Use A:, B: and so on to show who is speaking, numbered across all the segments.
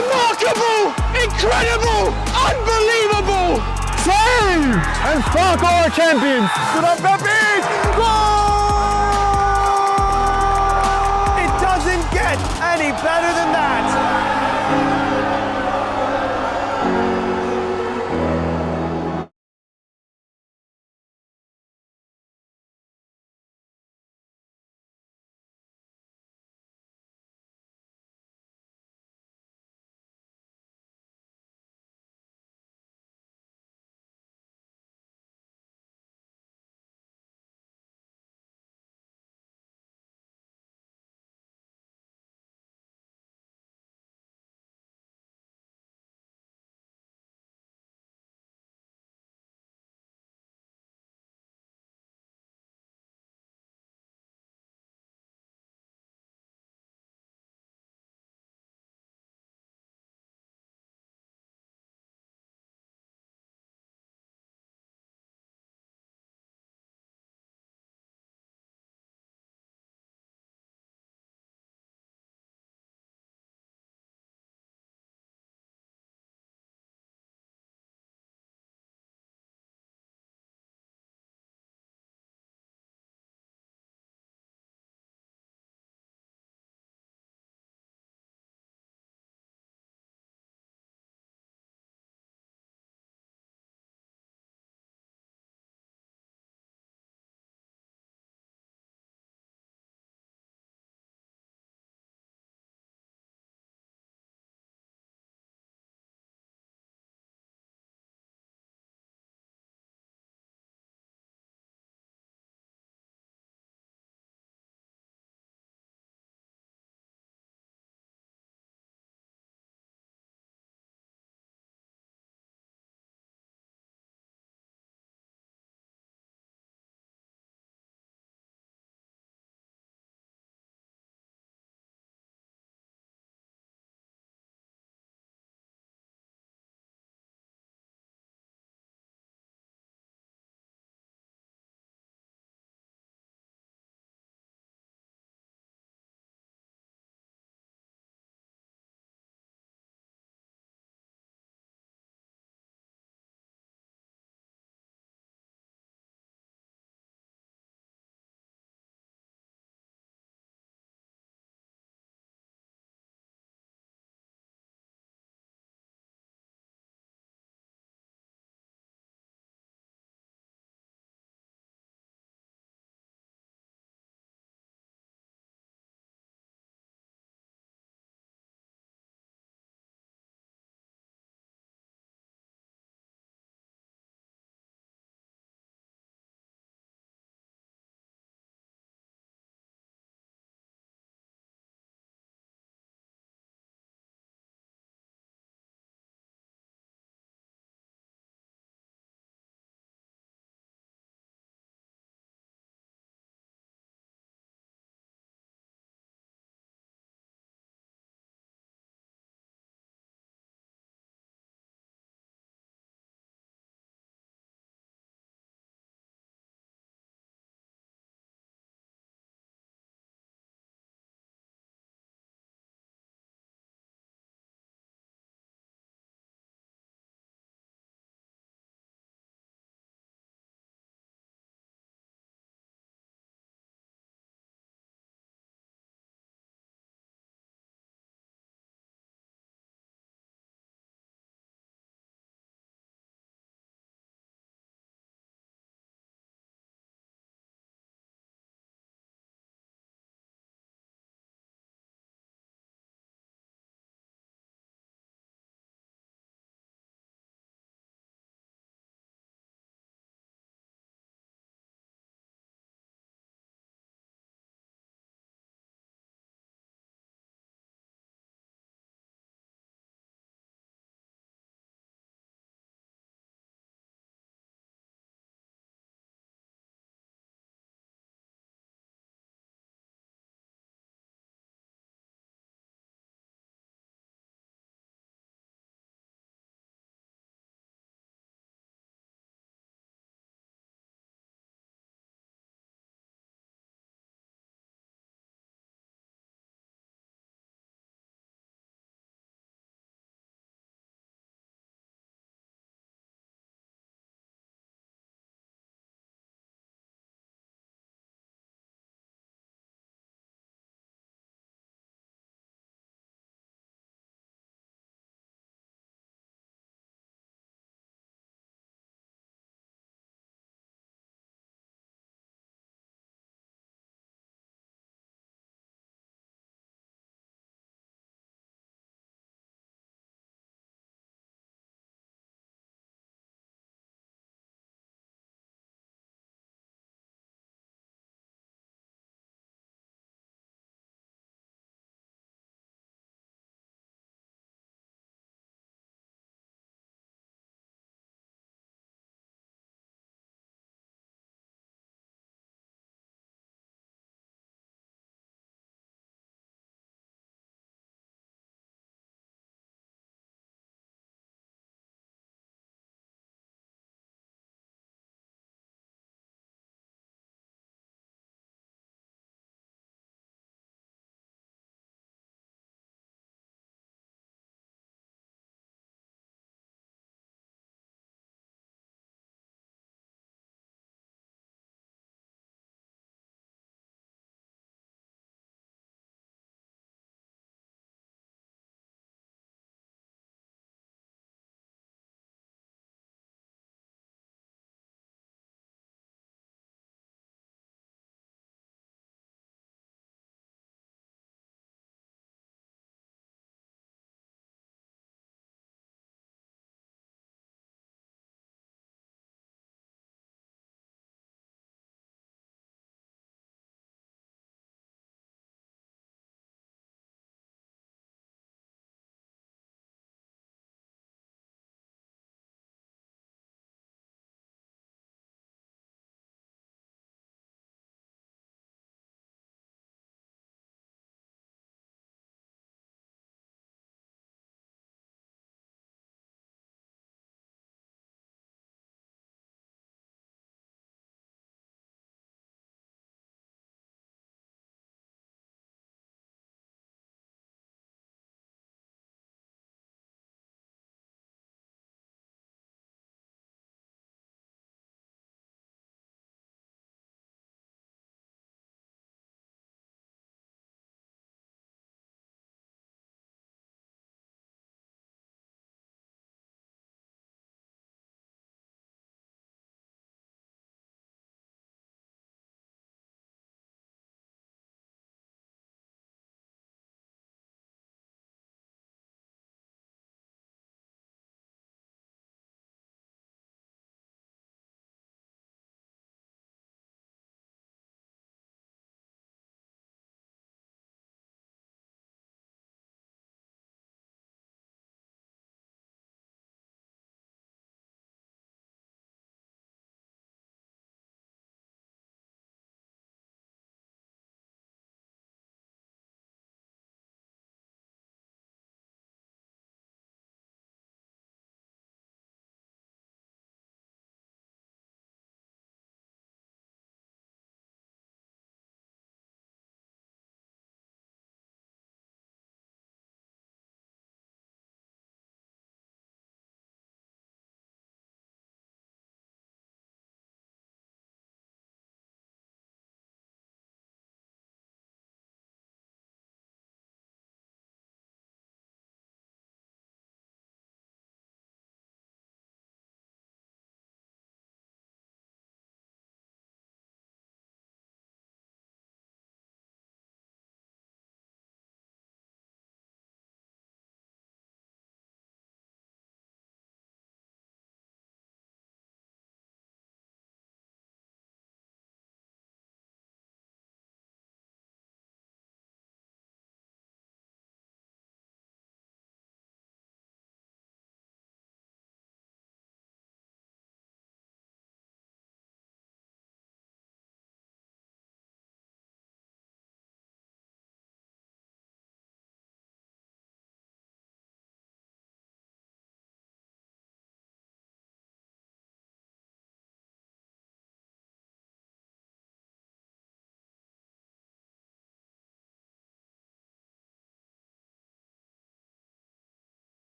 A: Remarkable! Incredible! Unbelievable!
B: Save! And fuck our champions!
A: Good on Pepe! Goal! It doesn't get any better than that!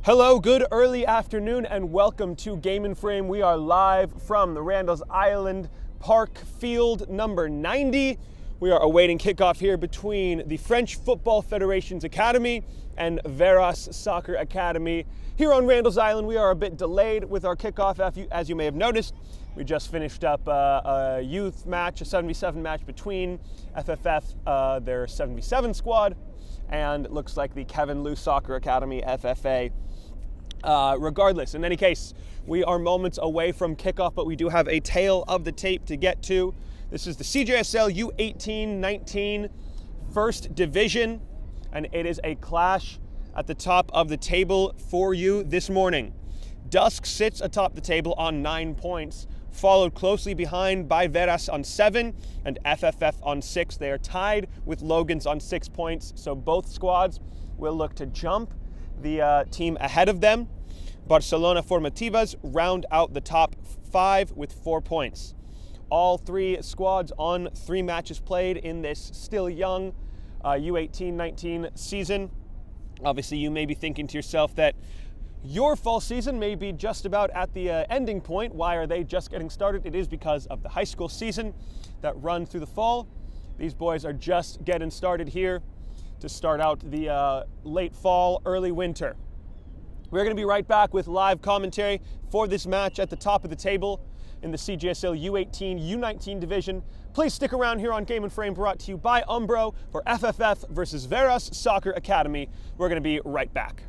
A: Hello, good early afternoon, and welcome to Game and Frame. We are live from the Randall's Island Park Field number 90. We are awaiting kickoff here between the French Football Federation's Academy and Veras Soccer Academy. Here on Randall's Island, we are a bit delayed with our kickoff, as you may have noticed. We just finished up a youth match, a 77 match between FFF, their 77 squad, and it looks like the Kevin Lou Soccer Academy, FFA. Regardless, in any case, we are moments away from kickoff, but we do have a tail of the tape to get to. This is the CJSL U18-19 First Division, and it is a clash at the top of the table for you this morning. Dusk sits atop the table on 9 points, followed closely behind by Veras on 7 and FFF on 6. They are tied with Logan's on 6 points, so both squads will look to jump the team ahead of them. Barcelona Formativas round out the top 5 with 4 points. All 3 squads on 3 matches played in this still young U18-19 season. Obviously, you may be thinking to yourself that your fall season may be just about at the ending point. Why are they just getting started? It is because of the high school season that runs through the fall. These boys are just getting started here to start out the late fall, early winter. We're going to be right back with live commentary for this match at the top of the table in the CJSL U18 U19 division. Please stick around here on Game and Frame, brought to you by Umbro for FFF versus Veras Soccer Academy. We're going to be right back.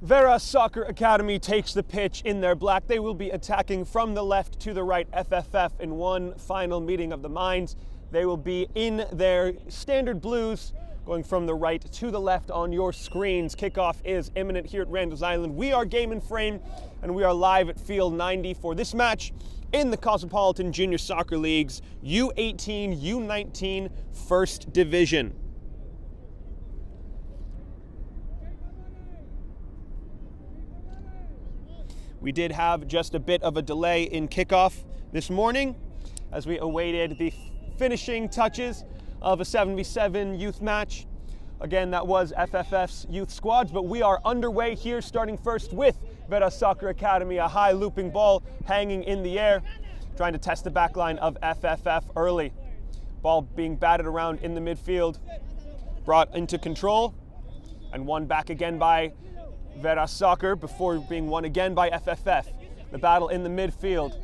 A: Veras Soccer Academy takes the pitch in their black. They will be attacking from the left to the right. FFF in one final meeting of the minds. They will be in their standard blues, going from the right to the left on your screens. Kickoff is imminent here at Randall's Island. We are Game and Frame, and we are live at Field 90 for this match in the Cosmopolitan Junior Soccer League's U18, U19 First Division. We did have just a bit of a delay in kickoff this morning as we awaited the finishing touches of a 7v7 youth match. Again, that was FFF's youth squads, but we are underway here, starting first with Veras Soccer Academy, a high looping ball hanging in the air, trying to test the backline of FFF early. Ball being batted around in the midfield, brought into control, and won back again by Veras Soccer before being won again by FFF. The battle in the midfield,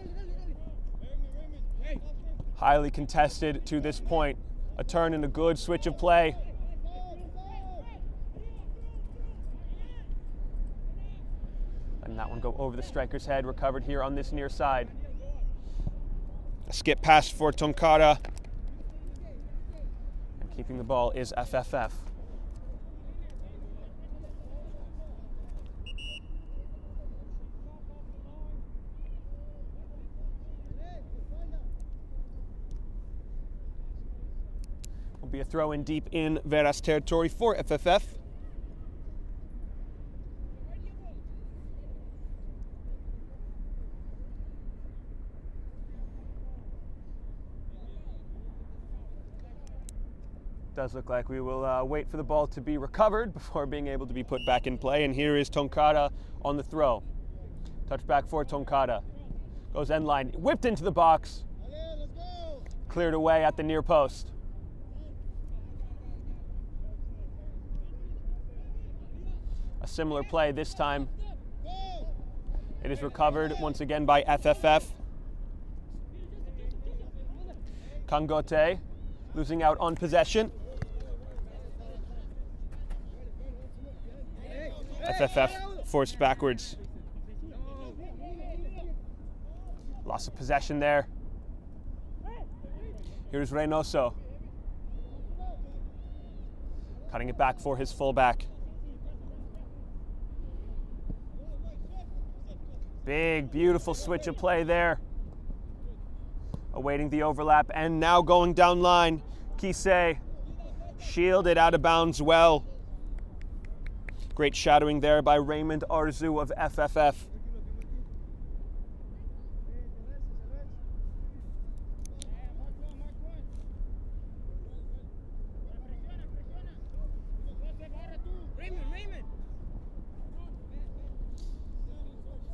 A: highly contested to this point. A turn and a good switch of play. And that one go over the striker's head, recovered here on this near side. A skip pass for Tonkara. And keeping the ball is FFF. Will be a throw in deep in Veras territory for FFF. Does look like we will wait for the ball to be recovered before being able to be put back in play. And here is Tonkara on the throw. Touchback for Tonkara. Goes end line, whipped into the box. Cleared away at the near post. A similar play this time. It is recovered once again by FFF. Kante losing out on possession. FFF forced backwards. Loss of possession there. Here's Reynoso. Cutting it back for his fullback. Big, beautiful switch of play there. Awaiting the overlap and now going down line. Kise shielded out of bounds well. Great shadowing there by Raymond Arzu of FFF.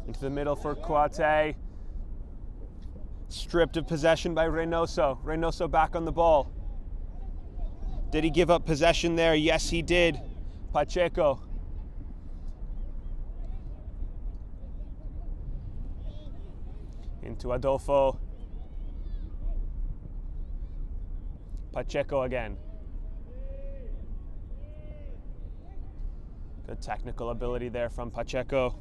A: Into the middle for Kante. Stripped of possession by Reynoso. Reynoso back on the ball. Did he give up possession there? Yes, he did. Pacheco. Into Adolfo. Pacheco again. Good technical ability there from Pacheco.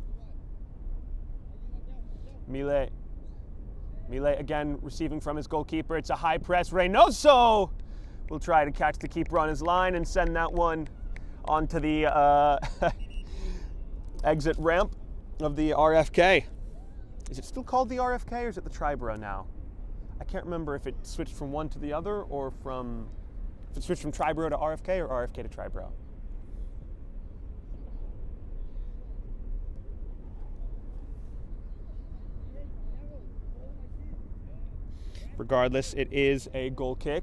A: Mile again receiving from his goalkeeper. It's a high press. Reynoso will try to catch the keeper on his line and send that one onto the exit ramp of the RFK. Is it still called the RFK or is it the Triborough now? I can't remember if it switched from one to the other or if it switched from Triborough to RFK or RFK to Triborough. Regardless, it is a goal kick.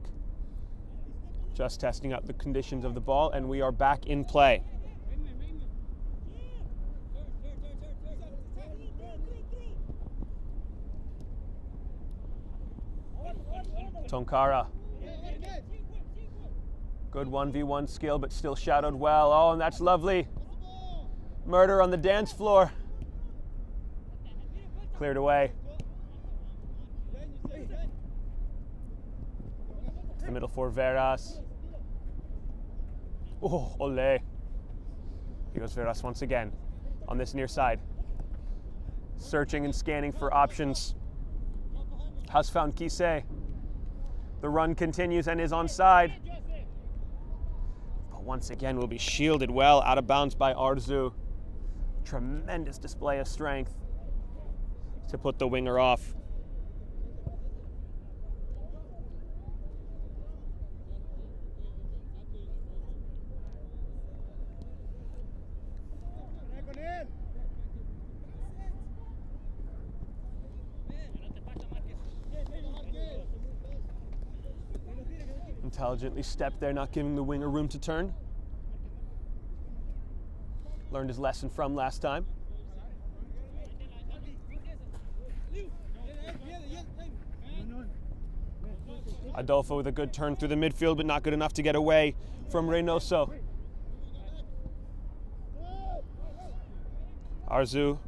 A: Just testing out the conditions of the ball, and we are back in play. Tonkara. Good 1v1 skill, but still shadowed well. Oh, and that's lovely. Murder on the dance floor. Cleared away. The middle for Veras. Oh, ole. Here goes Veras once again. on this near side. Searching and scanning for options. Has found Kise. The run continues and is onside. But once again will be shielded well, out of bounds by Arzu. Tremendous display of strength to put the winger off. Intelligently stepped there, not giving the winger room to turn. Learned his lesson from last time. Adolfo with a good turn through the midfield, but not good enough to get away from Reynoso. Arzu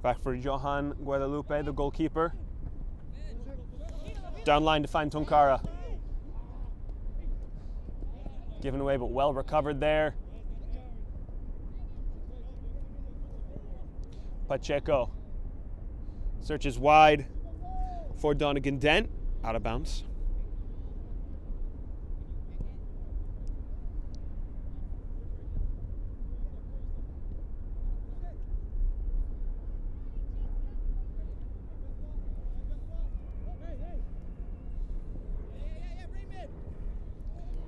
A: back for Johan Guadalupe, the goalkeeper. Down line to find Tonkara. Given away, but well recovered there. Pacheco searches wide for Donegan Dent, out of bounds.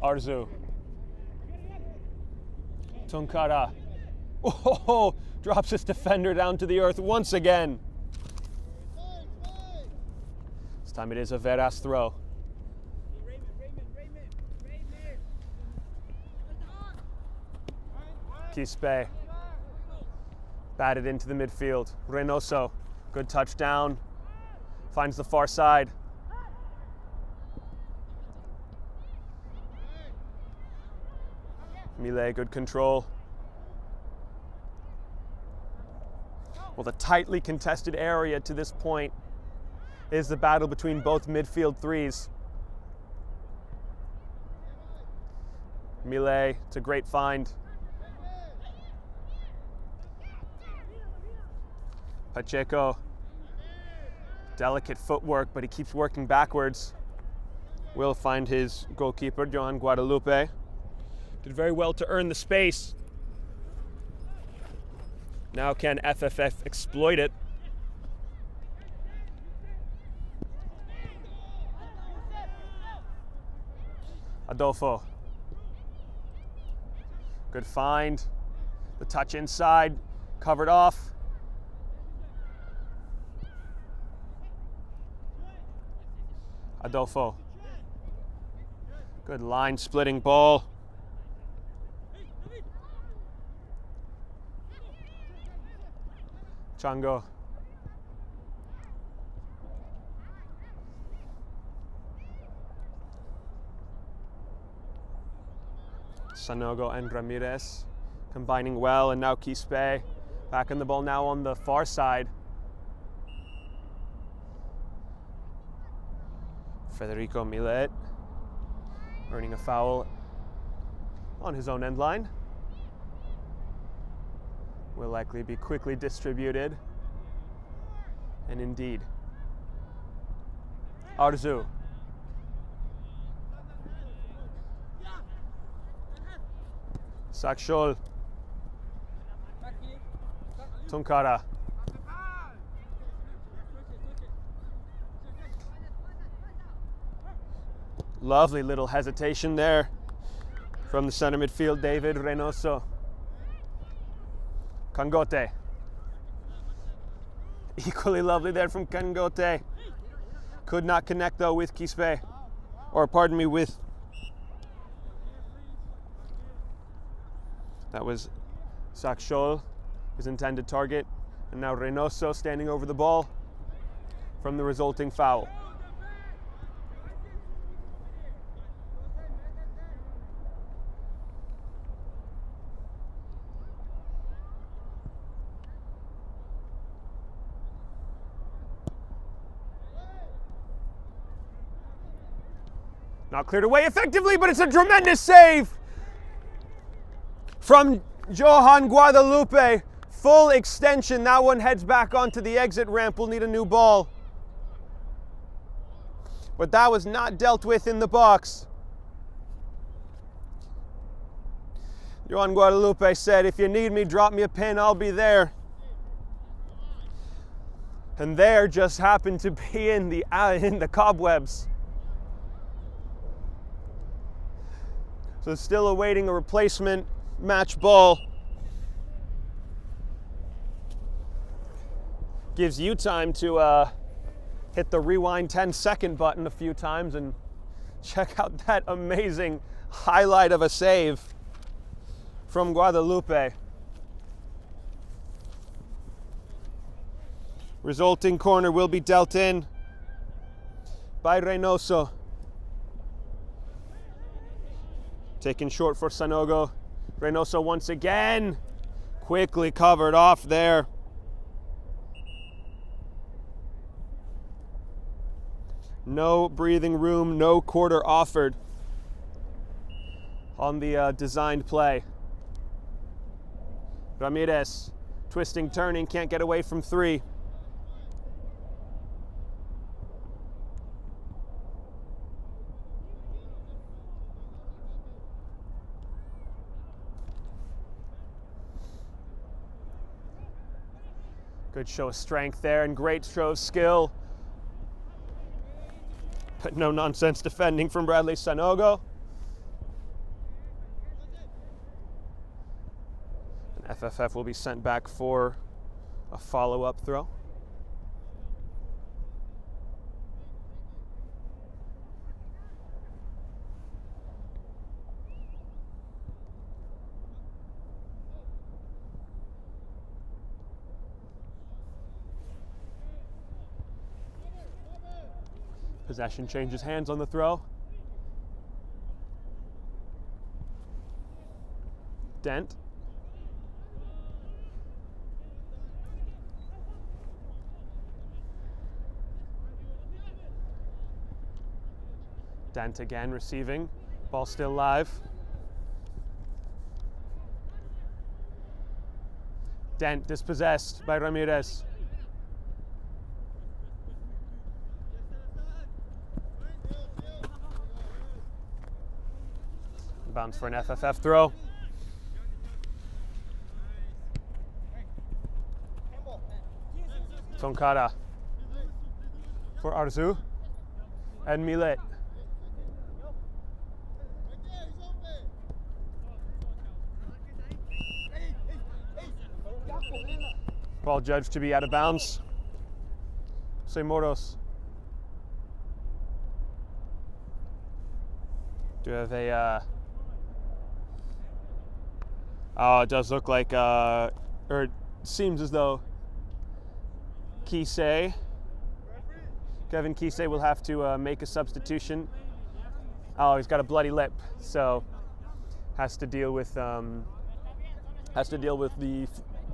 A: Arzu. Tonkara. Oh, drops his defender down to the earth once again. This time it is a Veras throw. Quispe. Batted into the midfield. Reynoso. Good touchdown. Finds the far side. Millet, good control. Well, the tightly contested area to this point is the battle between both midfield threes. Millet, it's a great find. Pacheco, delicate footwork, but he keeps working backwards. Will find his goalkeeper, Johan Guadalupe. Did very well to earn the space. Now can FFF exploit it? Adolfo. Good find. The touch inside, covered off. Adolfo. Good line splitting ball. Chango. Sanogo and Ramirez combining well, and now Quispe back in the ball now on the far side. Federico Millet earning a foul on his own end line. Will likely be quickly distributed. And indeed. Arzu. Sakshol. Tonkara. Lovely little hesitation there from the center midfield, David Reynoso. Kangote. Equally lovely there from Kangote. Could not connect though with Quispe. Or pardon me, with... That was Sakshol, his intended target. And now Reynoso standing over the ball from the resulting foul. Not cleared away effectively, but it's a tremendous save from Johan Guadalupe Full extension. That one heads back onto the exit ramp. We'll need a new ball. But that was not dealt with in the box. Johan Guadalupe said, if you need me, drop me a pin, I'll be there. And there just happened to be in the cobwebs. So still awaiting a replacement match ball. Gives you time to hit the rewind 10-second button a few times and check out that amazing highlight of a save from Guadalupe. Resulting corner will be dealt in by Reynoso. Taken short for Sanogo. Reynoso once again, quickly covered off there. No breathing room, no quarter offered on the designed play. Ramirez, twisting, turning, can't get away from three. Good show of strength there and great show of skill. But no nonsense defending from Bradley Sanogo. And FFF will be sent back for a follow-up throw. Possession changes hands on the throw. Dent. Dent again receiving. Ball still live. Dent dispossessed by Ramirez. Bounce for an FFF throw. Tonkara for Arzu and Millet. Ball judged to be out of bounds. Moros. Do you have a oh, it does look like, or it seems as though Kante, Kevin Kante will have to make a substitution. Oh, he's got a bloody lip, so has to deal with the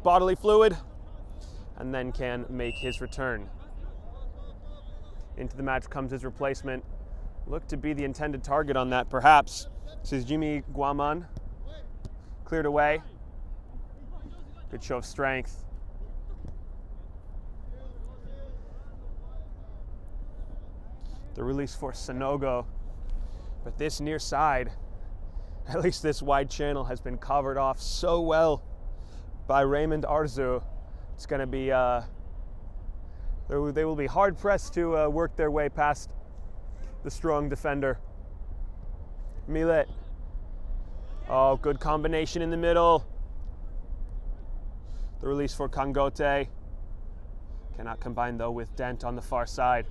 A: bodily fluid, and then can make his return. Into the match comes his replacement. Looked to be the intended target on that, perhaps. This is Jimmy Guaman. Cleared away. Good show of strength. The release for Sanogo. But this near side, at least this wide channel, has been covered off so well by Raymond Arzu. It's going to be, they will be hard pressed to work their way past the strong defender. Millet. Oh, good combination in the middle. The release for Kangote. Cannot combine though with Dent on the far side.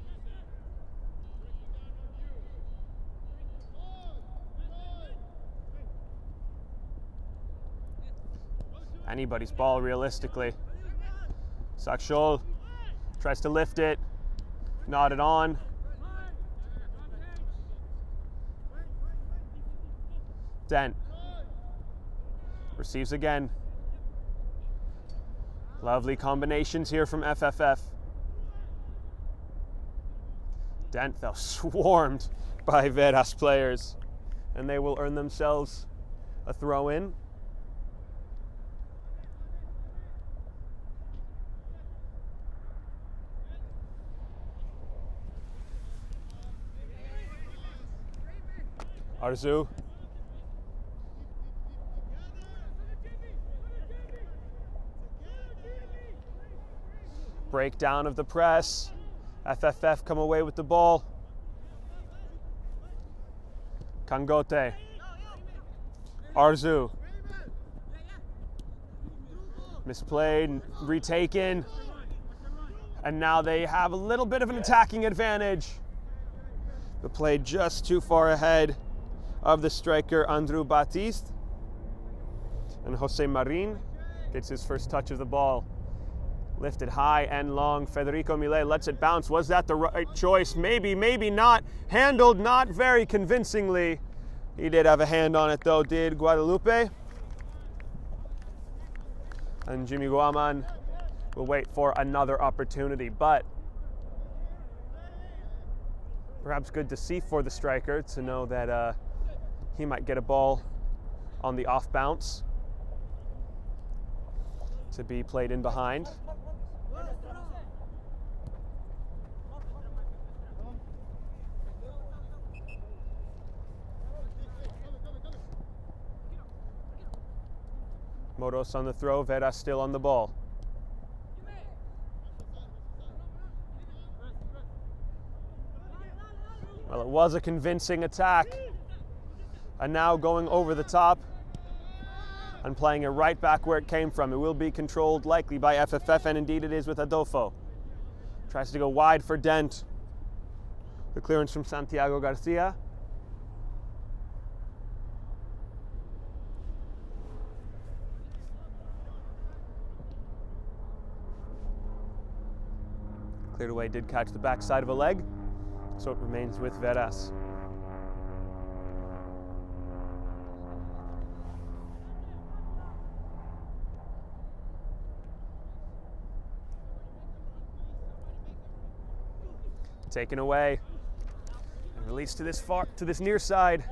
A: Anybody's ball realistically. Sakshol tries to lift it. Nodded on. Dent. Receives again. Lovely combinations here from FFF. Dent, though, swarmed by Veras players, and they will earn themselves a throw-in. Arzu. Breakdown of the press. FFF come away with the ball. Kante. Arzu. Misplayed, retaken. And now they have a little bit of an attacking advantage. The play just too far ahead of the striker Andrew Batiste. And Jose Marin gets his first touch of the ball. Lifted high and long. Federico Millet lets it bounce. Was that the right choice? Maybe, maybe not. Handled not very convincingly. He did have a hand on it though, did Guadalupe. And Jimmy Guaman will wait for another opportunity, but perhaps good to see for the striker to know that he might get a ball on the off bounce to be played in behind. Moros on the throw, Veras still on the ball. Well, it was a convincing attack. And now going over the top and playing it right back where it came from. It will be controlled likely by FFF, and indeed it is with Adolfo. Tries to go wide for Dent. The clearance from Santiago Garcia. Cleared away, did catch the backside of a leg, so it remains with Veras. Taken away and released to this near side.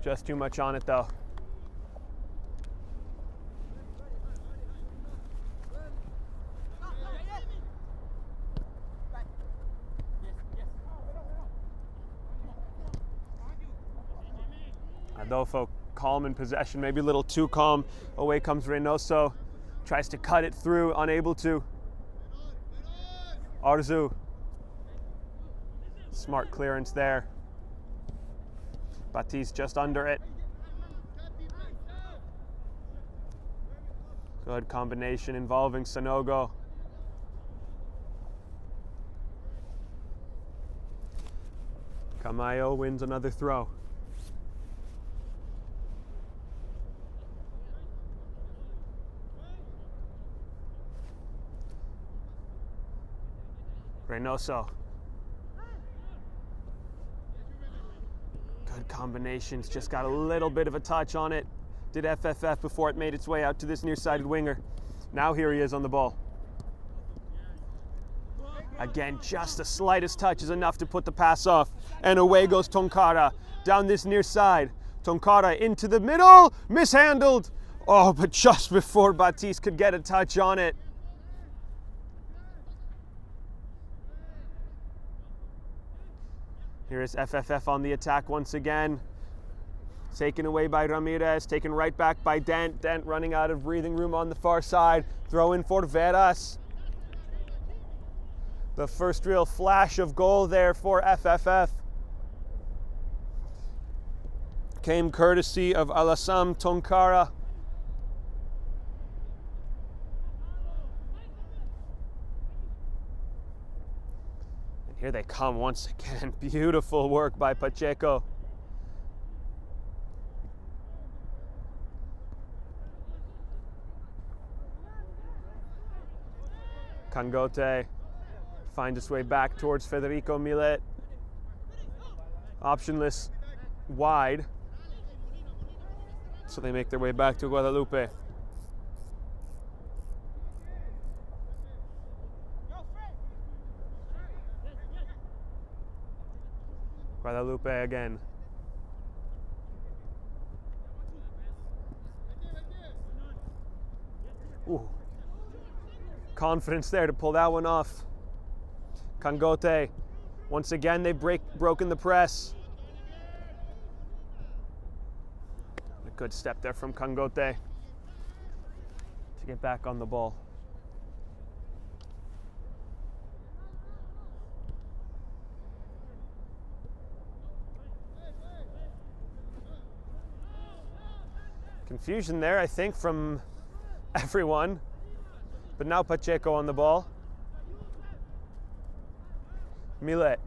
A: Just too much on it though. Adolfo calm in possession, maybe a little too calm. Away comes Reynoso, tries to cut it through, unable to. Arzu. Smart clearance there. Batiste just under it. Good combination involving Sanogo. Camayo wins another throw. Reynoso. Good combinations, just got a little bit of a touch on it. Did FFF before it made its way out to this near-sided winger. Now here he is on the ball. Again, just the slightest touch is enough to put the pass off. And away goes Tonkara down this near side. Tonkara into the middle, mishandled. Oh, but just before Batiste could get a touch on it. Here is FFF on the attack once again. Taken away by Ramirez, taken right back by Dent. Dent running out of breathing room on the far side. Throw in for Veras. The first real flash of goal there for FFF came courtesy of Alassane Tonkara. Here they come once again. Beautiful work by Pacheco. Kante finds its way back towards Federico Millet. Optionless wide. So they make their way back to Guadalupe. Guadalupe again. Ooh. Confidence there to pull that one off. Kante. Once again, they've broken the press. Good step there from Kante to get back on the ball. Confusion there, I think, from everyone. But now Pacheco on the ball. Millet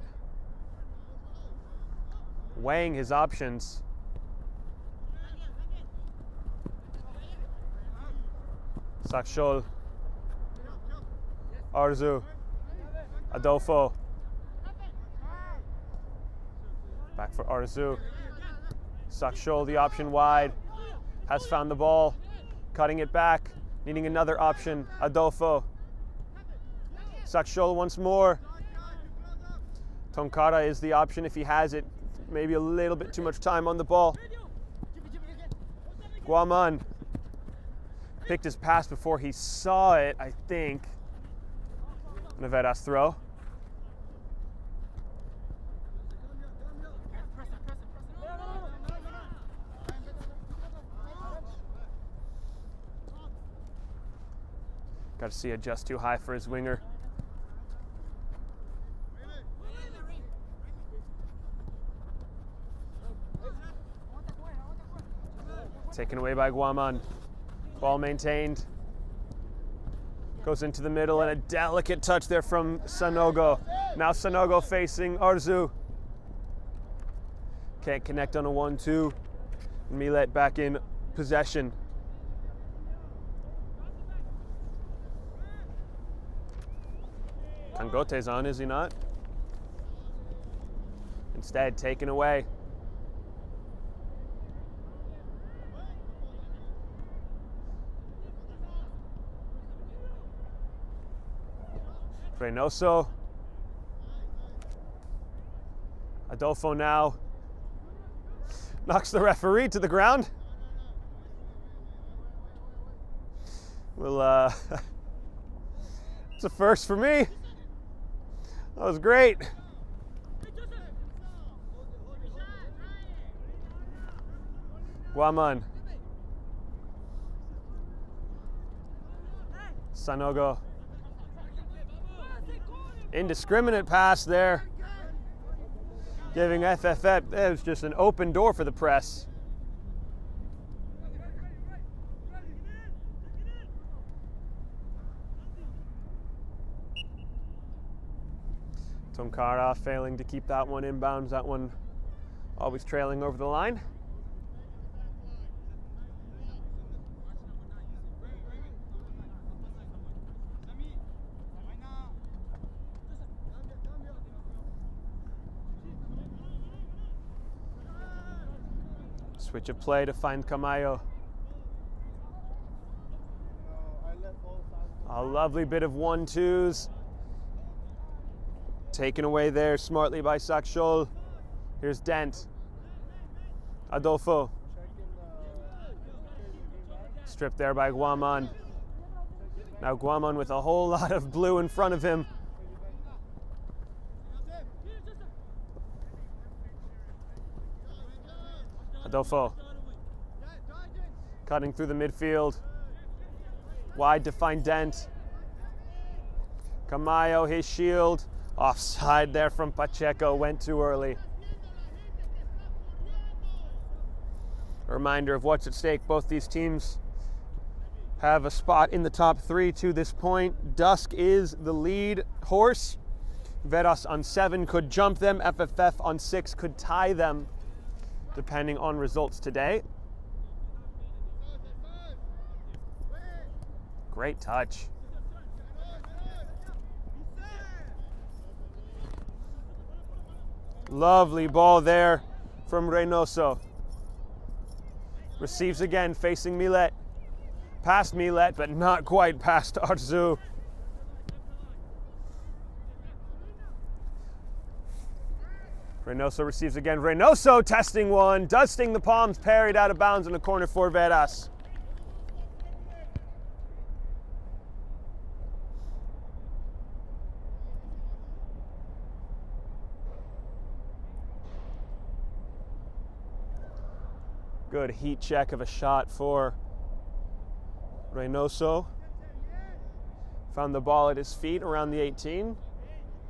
A: weighing his options. Sakshol, Arzu, Adolfo. Back for Arzu. Sakshol, the option wide, has found the ball, cutting it back, needing another option. Adolfo. Sakshol once more. Tonkara is the option if he has it. Maybe a little bit too much time on the ball. Guaman picked his pass before he saw it, I think. And a Veras throw. Got to see it just too high for his winger. Taken away by Guaman. Ball maintained. Goes into the middle and a delicate touch there from Sanogo. Now Sanogo facing Arzu. Can't connect on a 1-2. Millet back in possession. Kangote's on, is he not? Instead, taken away. Reynoso. Adolfo now knocks the referee to the ground. Well, it's a first for me. That was great. Guaman. Sanogo. Indiscriminate pass there. Giving FFF, it was just an open door for the press. Tonkara failing to keep that one inbounds, that one always trailing over the line. Switch of play to find Camayo. A lovely bit of 1-2s. Taken away there smartly by Sakshol. Here's Dent. Adolfo. Stripped there by Guaman. Now Guaman with a whole lot of blue in front of him. Adolfo. Cutting through the midfield. Wide to find Dent. Camayo, his shield. Offside there from Pacheco, went too early. A reminder of what's at stake. Both these teams have a spot in the top 3 to this point. Dusk is the lead horse. Veras on 7 could jump them. FFF on 6 could tie them, depending on results today. Great touch. Lovely ball there from Reynoso. Receives again, facing Millet. Past Millet, but not quite past Arzu. Reynoso receives again. Reynoso testing one, dusting the palms, parried out of bounds in the corner for Veras. Good heat check of a shot for Reynoso. Found the ball at his feet around the 18.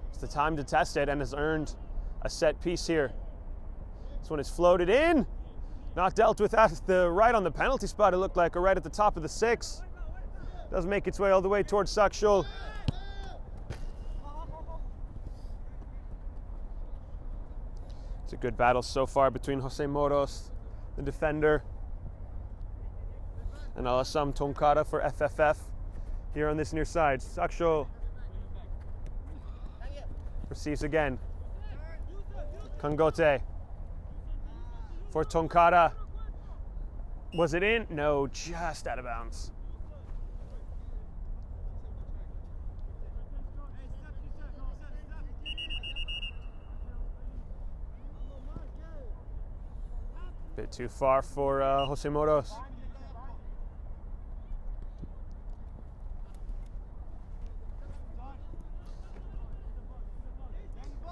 A: It's the time to test it and has earned a set piece here. This one is floated in. Not dealt with at the right on the penalty spot, it looked like, or right at the top of the 6. Does make its way all the way towards Sakshul. It's a good battle so far between Jose Moros, the defender, and Alassam Tonkara for FFF here on this near side. Sakshul receives again. Kangote for Tonkara. Was it in? No, just out of bounds. Bit too far for Jose Moros.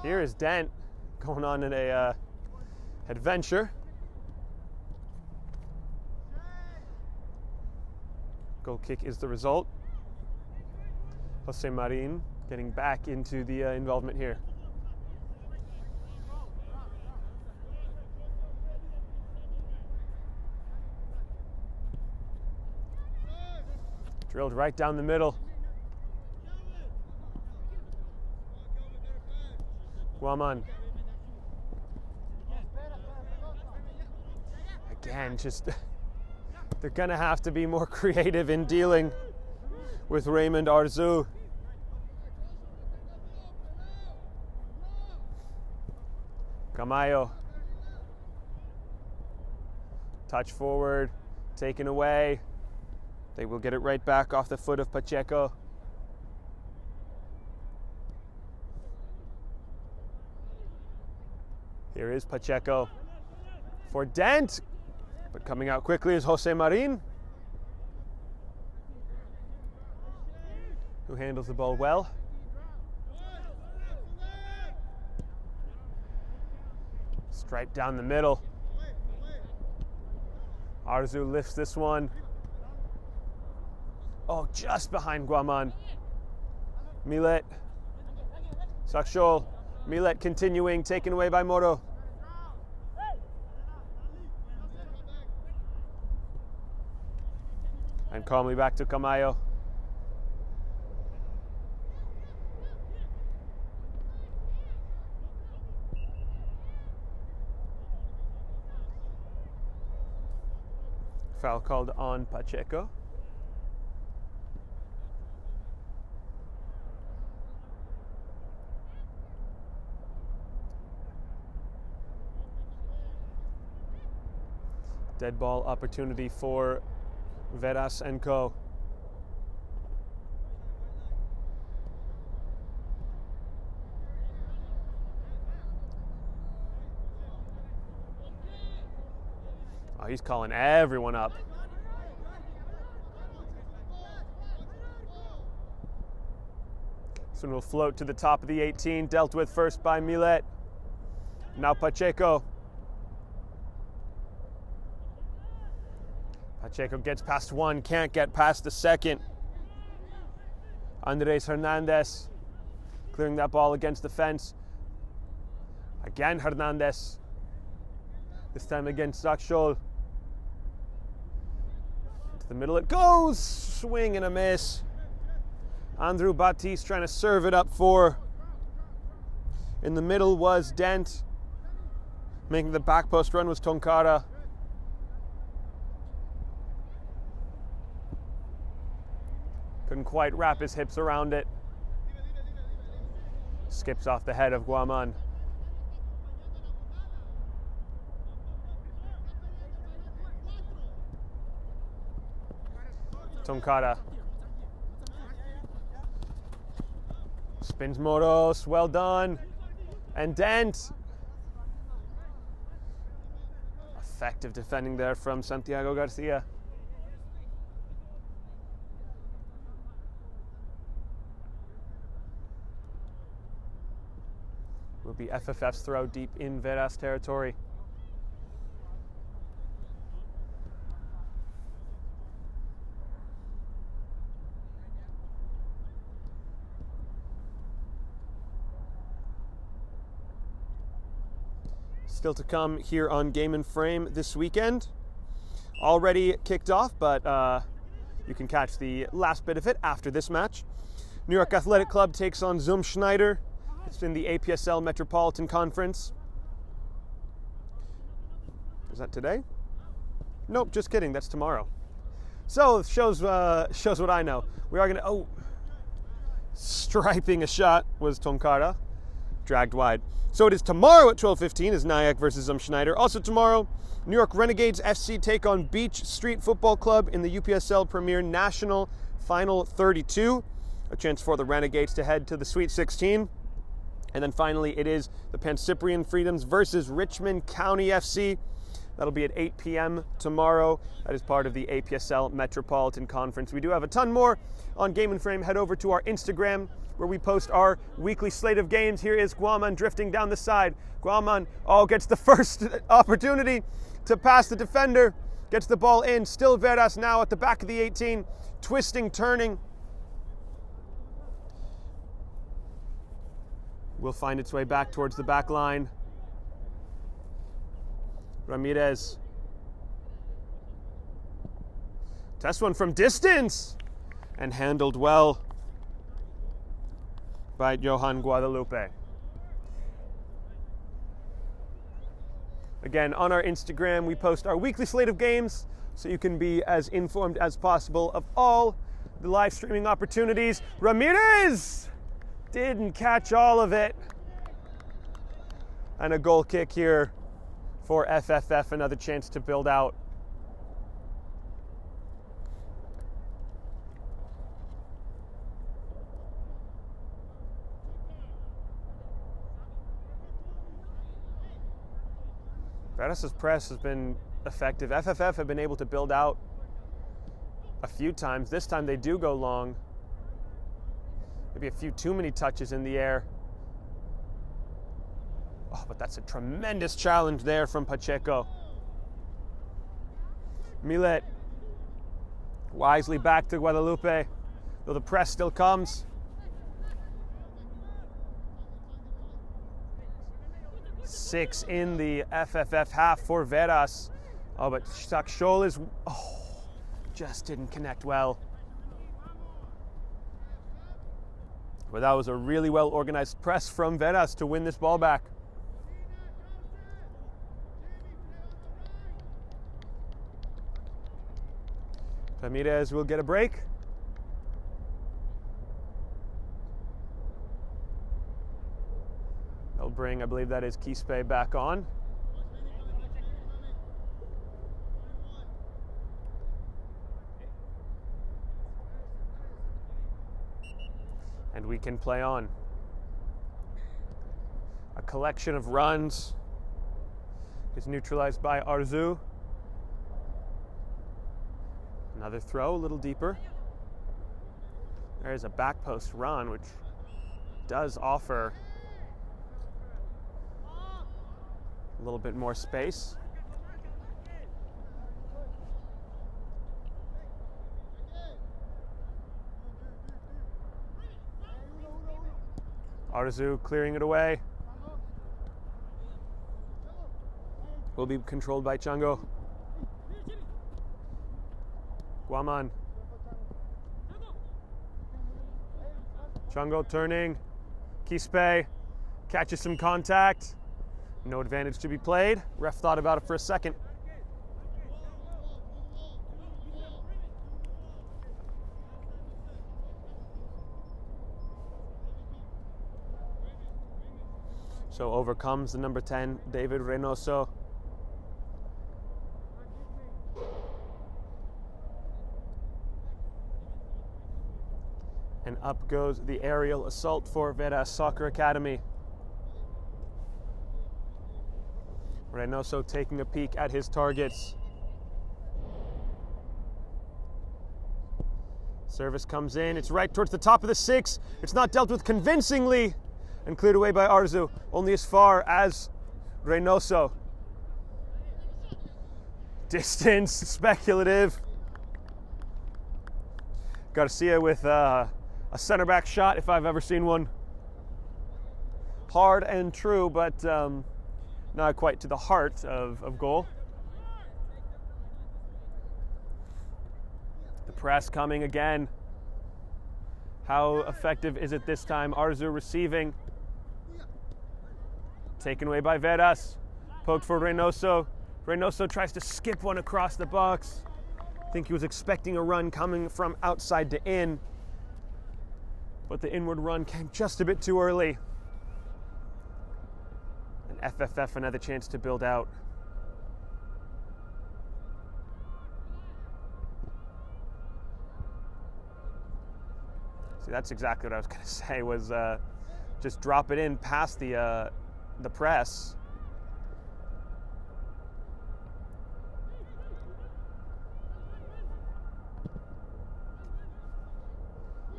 A: Here is Dent going on in a adventure. Goal kick is the result. Jose Marin getting back into the involvement here. Drilled right down the middle. Guaman. Again, just they're gonna have to be more creative in dealing with Raymond Arzu. Camayo. Touch forward, taken away. They will get it right back off the foot of Pacheco. Here is Pacheco for Dent, but coming out quickly is Jose Marin, who handles the ball well. Stripe down the middle. Arzu lifts this one. Oh, just behind Guaman. Millet. Sakshol. Millet continuing, taken away by Moro. And calmly back to Camayo. Foul called on Pacheco. Dead ball opportunity for Veras and co. Oh, he's calling everyone up. This one will float to the top of the 18, dealt with first by Millet. Now Pacheco. Pacheco gets past one, can't get past the second. Andres Hernandez clearing that ball against the fence. Again Hernandez. This time against Sakshol. To the middle it goes! Swing and a miss. Andrew Batiste trying to serve it up for. In the middle was Dent. Making the back post run was Tonkara. Couldn't quite wrap his hips around it. Skips off the head of Guaman. Tonkara. Spins Moros, well done. And Dent. Effective defending there from Santiago Garcia. Will be FFF's throw deep in Veras territory. Still to come here on Game and Frame this weekend. Already kicked off, but you can catch the last bit of it after this match. New York Athletic Club takes on Schneider. It's in the APSL Metropolitan Conference. Is that today? Nope, just kidding. That's tomorrow. So it shows what I know. We are gonna striping a shot was Tonkara, dragged wide. So it is tomorrow at 12:15 is Nyack versus Schneider. Also tomorrow, New York Renegades FC take on Beach Street Football Club in the UPSL Premier National Final 32. A chance for the Renegades to head to the Sweet 16. And then finally, it is the Pancyprian Freedoms versus Richmond County FC. That'll be at 8 p.m. tomorrow. That is part of the APSL Metropolitan Conference. We do have a ton more on Game and Frame. Head over to our Instagram where we post our weekly slate of games. Here is Guaman drifting down the side. Guaman gets the first opportunity to pass the defender. Gets the ball in. Still Veras now at the back of the 18. Twisting, turning. Will find its way back towards the back line. Ramirez. Test one from distance. And handled well by Johan Guadalupe. Again, on our Instagram, we post our weekly slate of games so you can be as informed as possible of all the live streaming opportunities. Ramirez didn't catch all of it. And a goal kick here for FFF, another chance to build out. Veras' press has been effective. FFF have been able to build out a few times. This time they do go long. Maybe a few too many touches in the air. Oh, but that's a tremendous challenge there from Pacheco. Millet wisely back to Guadalupe, though the press still comes. Six in the FFF half for Veras. Oh, but Sakshol is, just didn't connect well. But that was a really well organized press from Veras to win this ball back. Ramirez will get a break. They'll bring, I believe that is Quispe, back on. And we can play on. A collection of runs is neutralized by Arzu. Another throw, a little deeper. There's a back post run, which does offer a little bit more space. Arzu clearing it away. Will be controlled by Chango. Guaman. Chango turning. Quispe catches some contact. No advantage to be played. Ref thought about it for a second. So overcomes the number 10, David Reynoso. And up goes the aerial assault for Veras Soccer Academy. Reynoso taking a peek at his targets. Service comes in. It's right towards the top of the 6. It's not dealt with convincingly. And cleared away by Arzu. Only as far as Reynoso. Distance, speculative. Garcia with a center back shot if I've ever seen one. Hard and true, but not quite to the heart of goal. The press coming again. How effective is it this time? Arzu receiving. Taken away by Veras. Poked for Reynoso. Reynoso tries to skip one across the box. I think he was expecting a run coming from outside to in, but the inward run came just a bit too early. And FFF another chance to build out. See, that's exactly what I was going to say, was just drop it in past the press.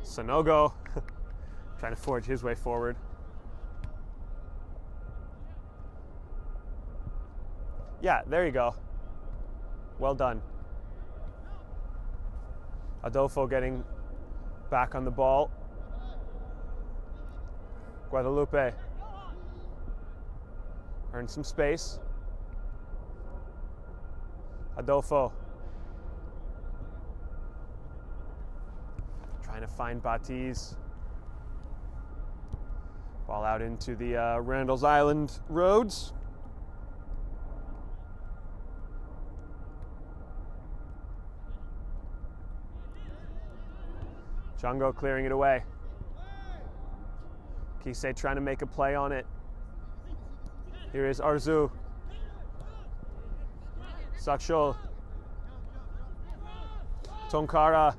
A: Sonogo trying to forge his way forward. Yeah, there you go. Well done. Adolfo getting back on the ball. Guadalupe earned some space. Adolfo trying to find Batiz. Ball out into the Randall's Island roads. Django clearing it away. Kise trying to make a play on it. Here is Arzu. Sakshol. Tonkara.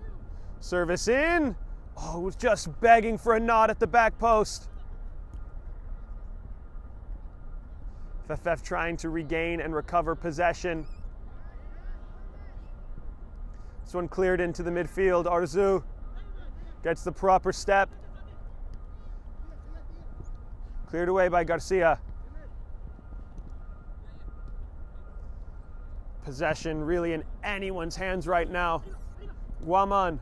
A: Service in. Oh, was just begging for a nod at the back post. FFF trying to regain and recover possession. This one cleared into the midfield. Arzu gets the proper step. Cleared away by Garcia. Possession really in anyone's hands right now. Guaman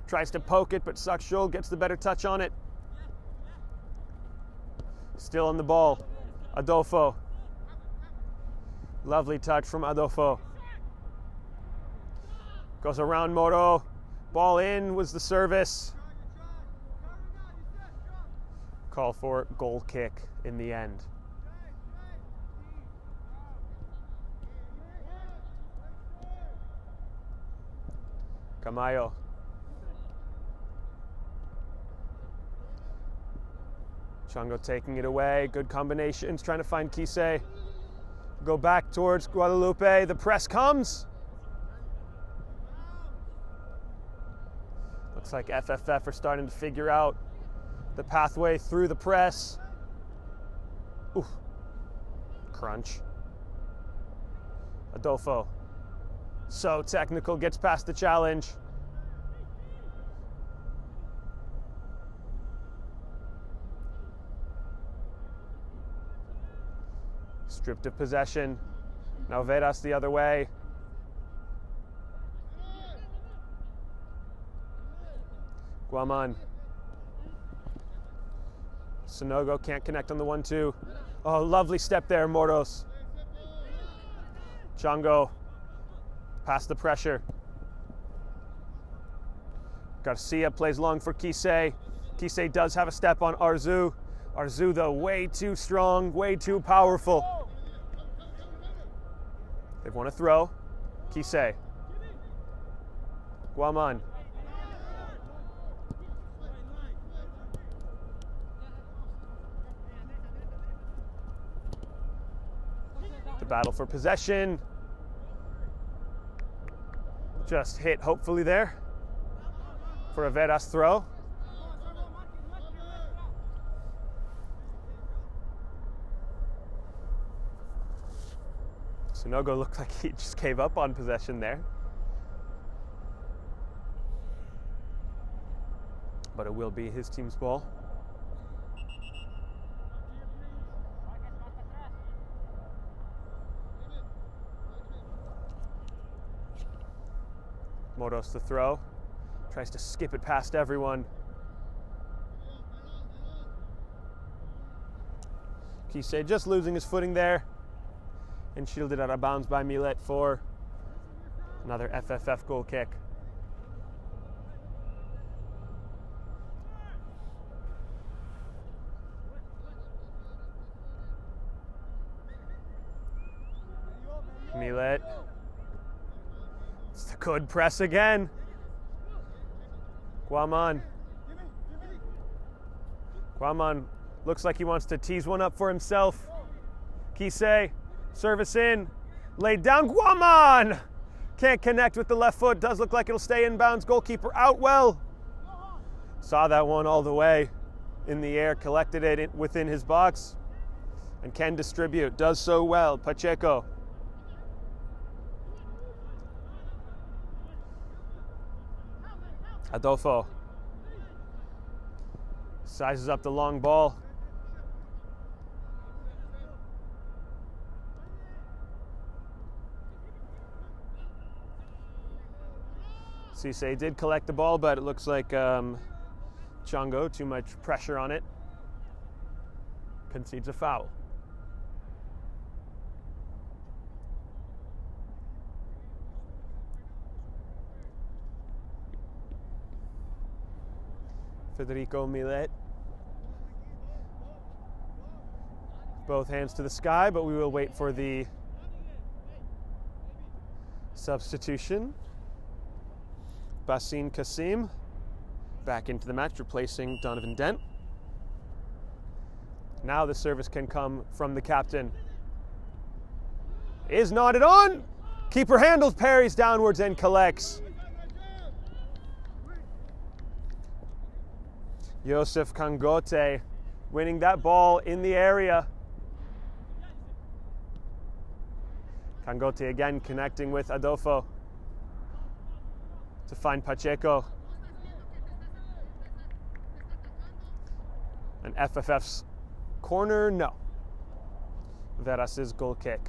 A: tries to poke it, but Sakshol gets the better touch on it. Still on the ball. Adolfo. Lovely touch from Adolfo. Goes around Moro. Ball in was the service. Call for goal kick in the end. Camayo. Chango taking it away. Good combinations, trying to find Kise. Go back towards Guadalupe. The press comes. Looks like FFF are starting to figure out the pathway through the press. Ooh. Crunch. Adolfo. So technical, gets past the challenge. Stripped of possession. Now Veras the other way. Guaman. Sonogo can't connect on the 1-2. Oh, lovely step there, Moros. Chango past the pressure. Garcia plays long for Kise. Kise does have a step on Arzu. Arzu, though, way too strong, way too powerful. They've won a throw. Kise. Guaman. The battle for possession. Just hit, hopefully, there for a Veras throw. Sonogo looked like he just gave up on possession there. But it will be his team's ball. Moros the throw. Tries to skip it past everyone. Kante just losing his footing there and shielded out of bounds by Millet for another FFF goal kick. Millet. It's the good press again. Guaman. Guaman looks like he wants to tease one up for himself. Kante, service in, laid down. Guaman can't connect with the left foot. Does look like it'll stay inbounds. Goalkeeper out well. Saw that one all the way in the air, collected it within his box, and can distribute. Does so well. Pacheco. Adolfo sizes up the long ball. Cisse did collect the ball, but it looks like Chongo, too much pressure on it, concedes a foul. Federico Millet. Both hands to the sky, but we will wait for the substitution. Bassine Kassim back into the match, replacing Donovan Dent. Now the service can come from the captain. Is nodded on. Keeper handles, parries downwards, and collects. Joseph Kangote winning that ball in the area. Kangote again connecting with Adolfo to find Pacheco. And FFF's corner, no. Veras' goal kick.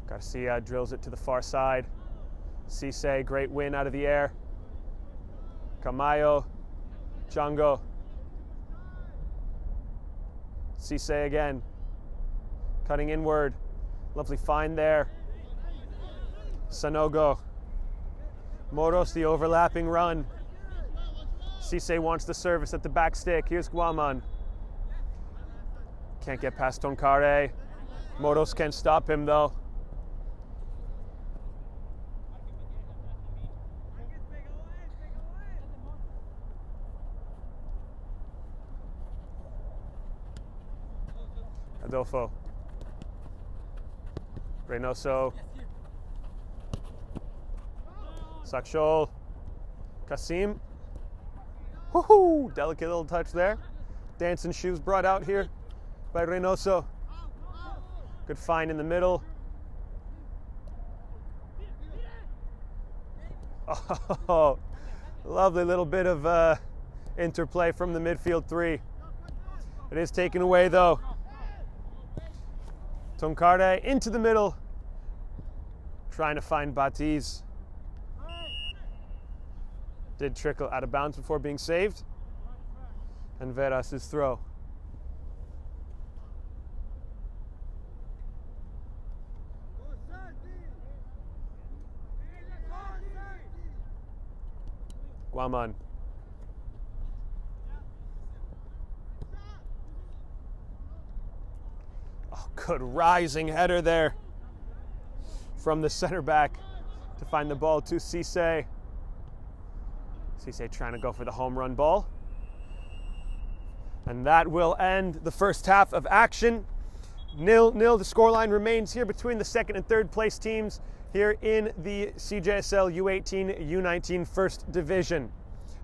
A: Garcia drills it to the far side. Cisse, great win out of the air. Camayo, Chongo. Cisse again, cutting inward. Lovely find there. Sanogo. Moros, the overlapping run. Cisse wants the service at the back stick. Here's Guaman. Can't get past Tonkare. Moros can't stop him though. Adolfo. Reynoso. Sakshol. Kassim. Woohoo! Delicate little touch there. Dancing shoes brought out here by Reynoso. Good find in the middle. Oh, lovely little bit of interplay from the midfield three. It is taken away though. Tonkare into the middle, trying to find Batiz. Did trickle out of bounds before being saved. And Veras' throw. Guaman. Oh, good rising header there from the center back to find the ball to Cisse. Cisse trying to go for the home run ball. And that will end the first half of action. 0-0, the scoreline remains here between the second and third place teams here in the CJSL U18, U19 First Division.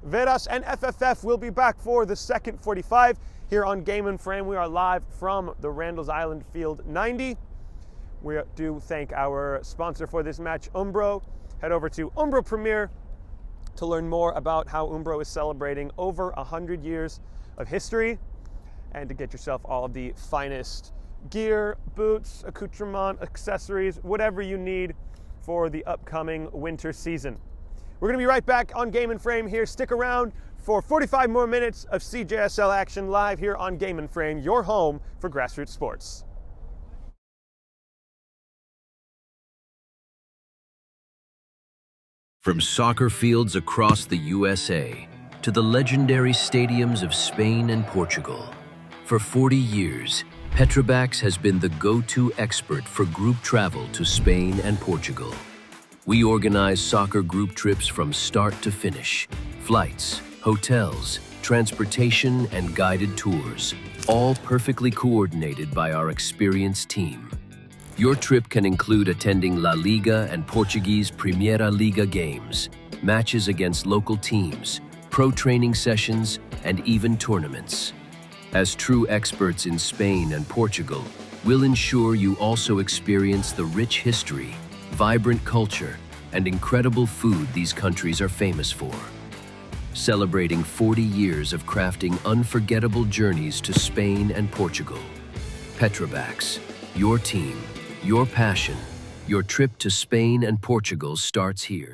A: Veras and FFF will be back for the second 45 here on Game and Frame. We are live from the Randall's Island Field 90. We do thank our sponsor for this match, Umbro. Head over to Umbro Premier to learn more about how Umbro is celebrating over 100 years of history and to get yourself all of the finest gear, boots, accoutrement, accessories, whatever you need for the upcoming winter season. We're going to be right back on Game and Frame here. Stick around for 45 more minutes of CJSL action live here on Game and Frame, your home for grassroots sports.
C: From soccer fields across the USA to the legendary stadiums of Spain and Portugal, for 40 years, Petrobax has been the go-to expert for group travel to Spain and Portugal. We organize soccer group trips from start to finish, flights, hotels, transportation, and guided tours, all perfectly coordinated by our experienced team. Your trip can include attending La Liga and Portuguese Primeira Liga games, matches against local teams, pro training sessions, and even tournaments. As true experts in Spain and Portugal, we'll ensure you also experience the rich history, vibrant culture, and incredible food these countries are famous for. Celebrating 40 years of crafting unforgettable journeys to Spain and Portugal. Petrobax, your team, your passion, your trip to Spain and Portugal starts here.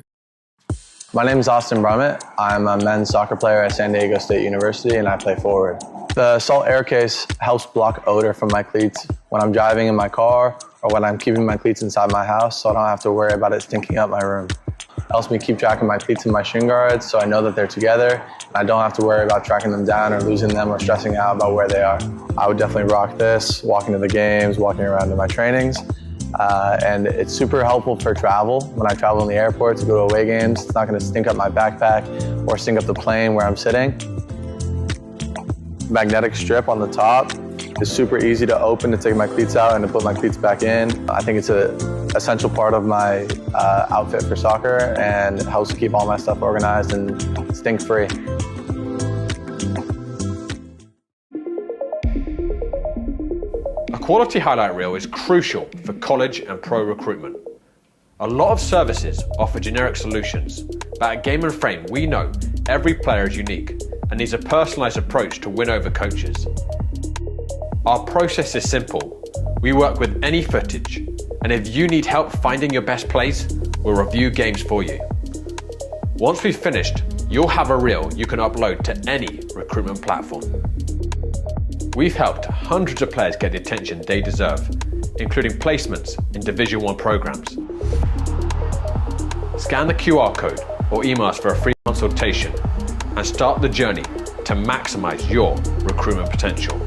D: My name is Austin Brummett. I'm a men's soccer player at San Diego State University and I play forward. The Salt Air Case helps block odor from my cleats when I'm driving in my car or when I'm keeping my cleats inside my house, so I don't have to worry about it stinking up my room. It helps me keep track of my cleats and my shin guards so I know that they're together and I don't have to worry about tracking them down or losing them or stressing out about where they are. I would definitely rock this, walking to the games, walking around to my trainings. And it's super helpful for travel. When I travel in the airport to go to away games, it's not going to stink up my backpack or stink up the plane where I'm sitting. Magnetic strip on the top is super easy to open to take my cleats out and to put my cleats back in. I think it's an essential part of my outfit for soccer and it helps keep all my stuff organized and stink-free.
E: A quality highlight reel is crucial for college and pro recruitment. A lot of services offer generic solutions, but at Game and Frame we know every player is unique and needs a personalised approach to win over coaches. Our process is simple. We work with any footage, and if you need help finding your best plays, we'll review games for you. Once we've finished, you'll have a reel you can upload to any recruitment platform. We've helped hundreds of players get the attention they deserve, including placements in Division 1 programs. Scan the QR code or email us for a free consultation and start the journey to maximize your recruitment potential.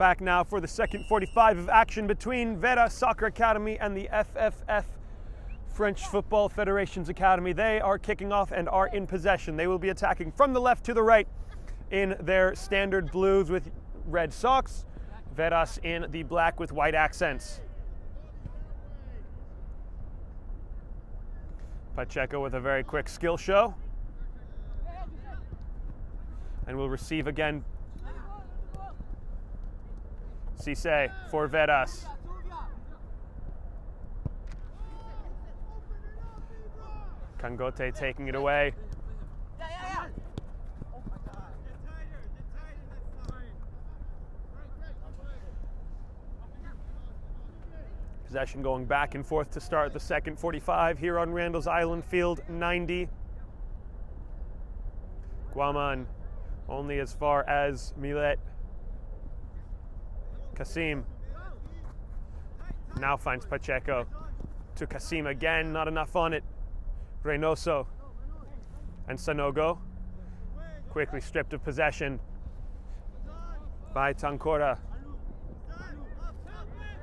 A: Back now for the second 45 of action between Veras Soccer Academy and the FFF French Football Federation's Academy. They are kicking off and are in possession. They will be attacking from the left to the right in their standard blues with red socks. Veras in the black with white accents. Pacheco with a very quick skill show. And will receive again. Cisse for Veras. Kante taking it away. Possession going back and forth to start the second 45 here on Randall's Island Field 90. Guaman only as far as Millet. Kasim now finds Pacheco to Kasim again, not enough on it. Reynoso and Sanogo quickly stripped of possession by Tonkara.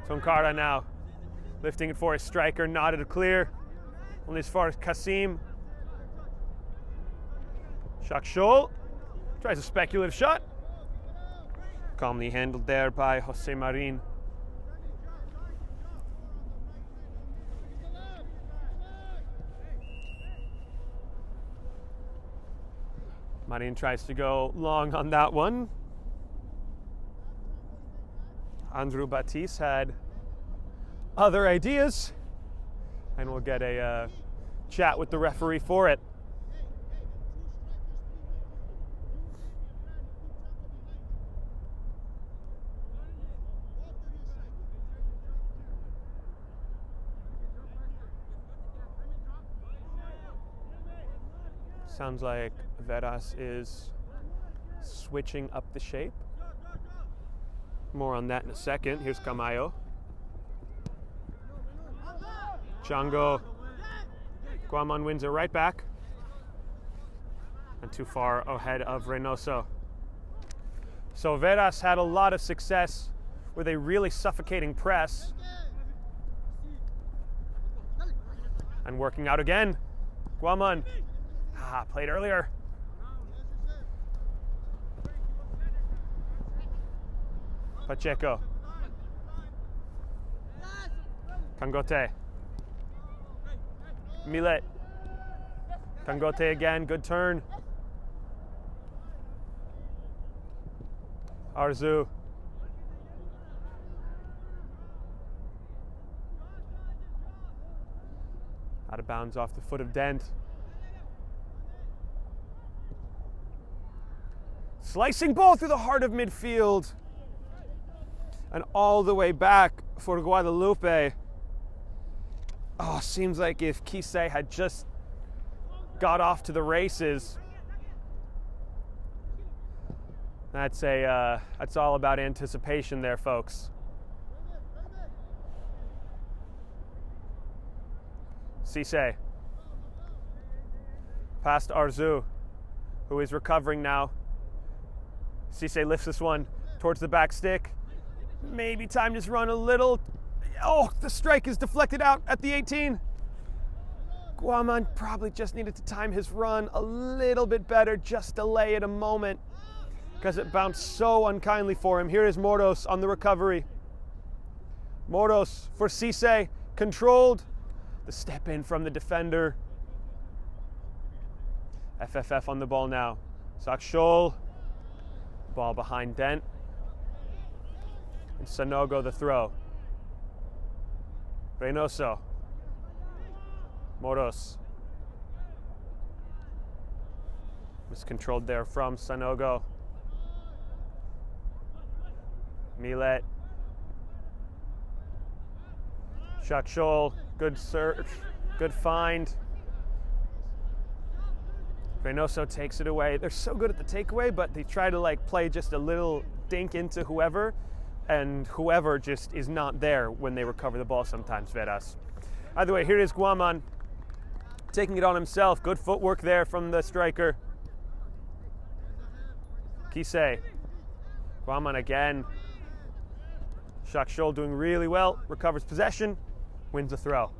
A: Tonkara now lifting it for his striker, knotted clear, only as far as Kasim. Shakshol tries a speculative shot. Calmly handled there by Jose Marin. Marin tries to go long on that one. Andrew Baptiste had other ideas, and we'll get a chat with the referee for it. Sounds like Veras is switching up the shape. More on that in a second. Here's Camayo. Chango. Guaman wins it right back. And too far ahead of Reynoso. So Veras had a lot of success with a really suffocating press. And working out again. Guaman. Played earlier. Pacheco. Kangote. Millet. Kangote again, good turn. Arzu. Out of bounds off the foot of Dent. Slicing ball through the heart of midfield. And all the way back for Guadalupe. Oh, seems like if Kise had just got off to the races. That's all about anticipation there, folks. Cisse. Past Arzu, who is recovering now. Cisse lifts this one towards the back stick. Maybe time to run a little. Oh, the strike is deflected out at the 18. Guaman probably just needed to time his run a little bit better, just delay it a moment, because it bounced so unkindly for him. Here is Moros on the recovery. Moros for Cisse, controlled. The step in from the defender. FFF on the ball now. Sakshol. Ball behind Dent. And Sanogo the throw. Reynoso. Moros. Miscontrolled there from Sanogo. Millet. Shakshol, good search, good find. Reynoso takes it away. They're so good at the takeaway, but they try to play just a little dink into whoever, and whoever just is not there when they recover the ball sometimes, Veras. Either way, here is Guaman taking it on himself. Good footwork there from the striker. Kise. Guaman again. Shakshol doing really well, recovers possession, wins the throw.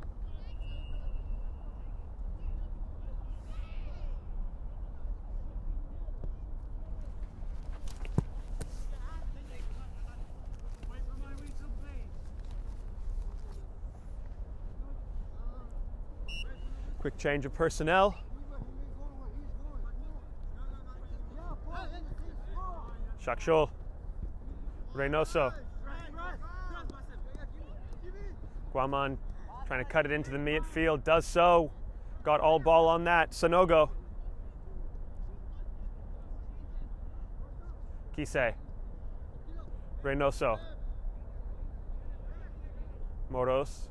A: Quick change of personnel. Shakshol. Reynoso. Guaman trying to cut it into the midfield, does so. Got all ball on that. Sanogo. Kise. Reynoso. Moros.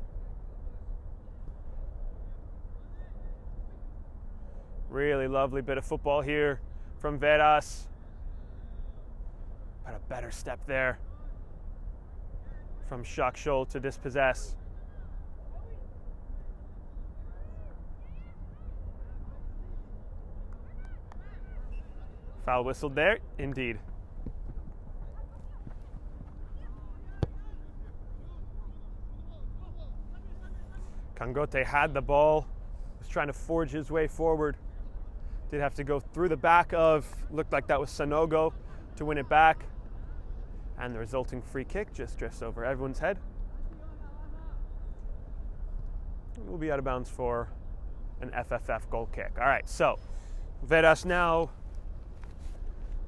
A: Really lovely bit of football here from Veras. But a better step there from Shakshol to dispossess. Foul whistled there, indeed. Kante had the ball, was trying to forge his way forward. Did have to go through the back of, looked like that was Sanogo to win it back. And the resulting free kick just drifts over everyone's head. We'll be out of bounds for an FFF goal kick. All right, so Veras now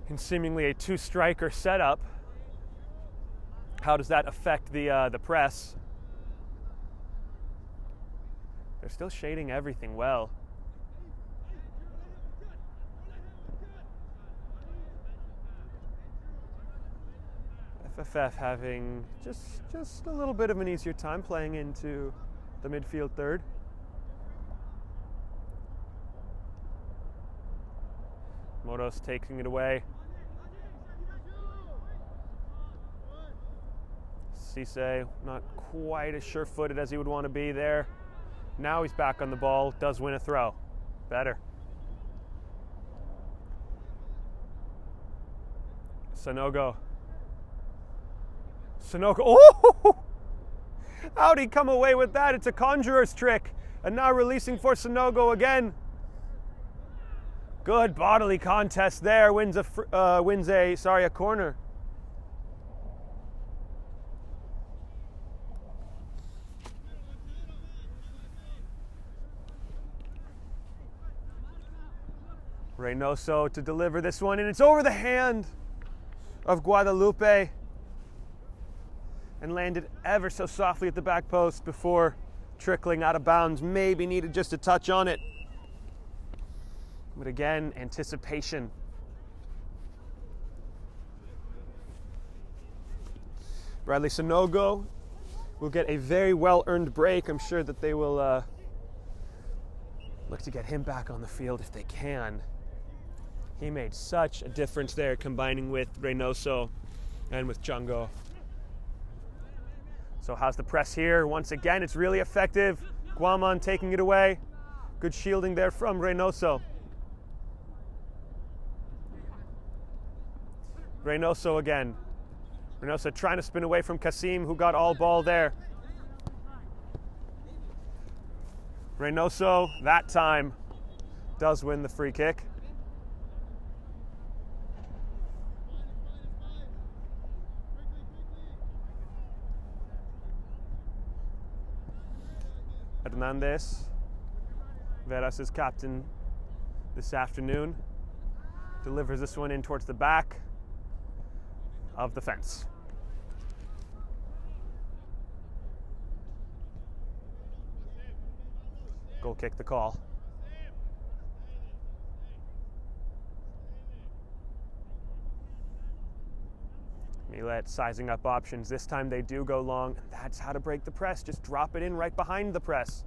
A: in seemingly a two-striker setup. How does that affect the press? They're still shading everything well. FFF having just a little bit of an easier time playing into the midfield third. Moros taking it away. Cisse not quite as sure-footed as he would want to be there. Now he's back on the ball, does win a throw. Better. Sanogo. Oh! How'd he come away with that? It's a conjurer's trick. And now releasing for Sanogo again. Good bodily contest there. Wins a corner. Reynoso to deliver this one, and it's over the hand of Guadalupe and landed ever so softly at the back post before trickling out of bounds. Maybe needed just a touch on it. But again, anticipation. Bradley Sanogo will get a very well-earned break. I'm sure that they will look to get him back on the field if they can. He made such a difference there, combining with Reynoso and with Chungo. So how's the press here? Once again, it's really effective. Guaman taking it away. Good shielding there from Reynoso. Reynoso again. Reynoso trying to spin away from Kasim, who got all ball there. Reynoso, that time, does win the free kick. Hernandez, Veras' captain this afternoon, delivers this one in towards the back of the fence. Goal kick the call. Millet sizing up options. This time they do go long. That's how to break the press. Just drop it in right behind the press.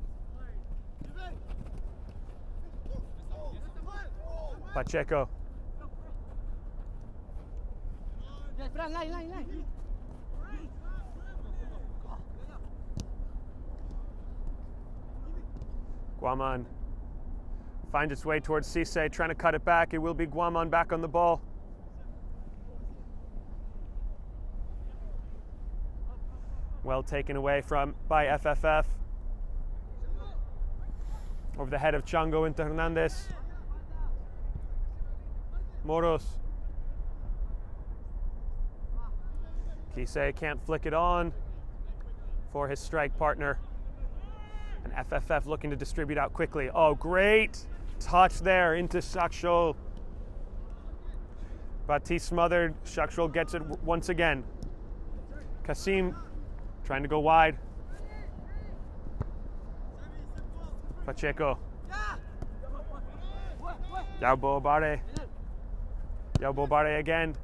A: Pacheco. Guaman finds its way towards Cisse, trying to cut it back. It will be Guaman back on the ball. Well taken away by FFF. Over the head of Chango into Hernandez. Moros. Kise can't flick it on for his strike partner. And FFF looking to distribute out quickly. Oh, great touch there into Sakshol. Baptiste smothered. Sakshol gets it once again. Kasim trying to go wide. Pacheco. Yaubo Bare. Yaubo Bare again.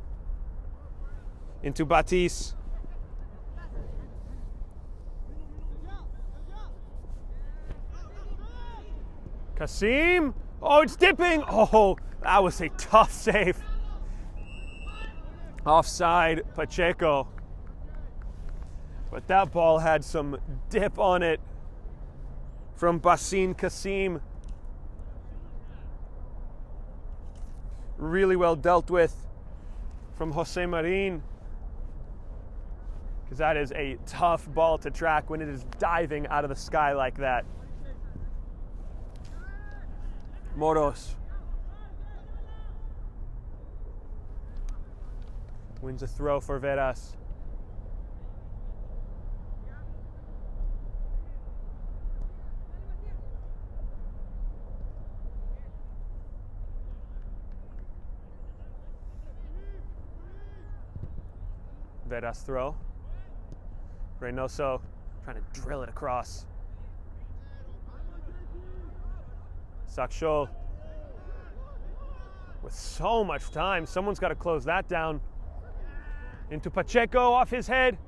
A: Into Baptiste. Kasim. Oh, it's dipping. Oh, that was a tough save. Offside, Pacheco. But that ball had some dip on it from Bassine Kasim. Really well dealt with from Jose Marin. Because that is a tough ball to track when it is diving out of the sky like that. Moros. Wins a throw for Veras. Veras throw. Reynoso trying to drill it across. Sakshol with so much time. Someone's got to close that down. Into Pacheco, off his head,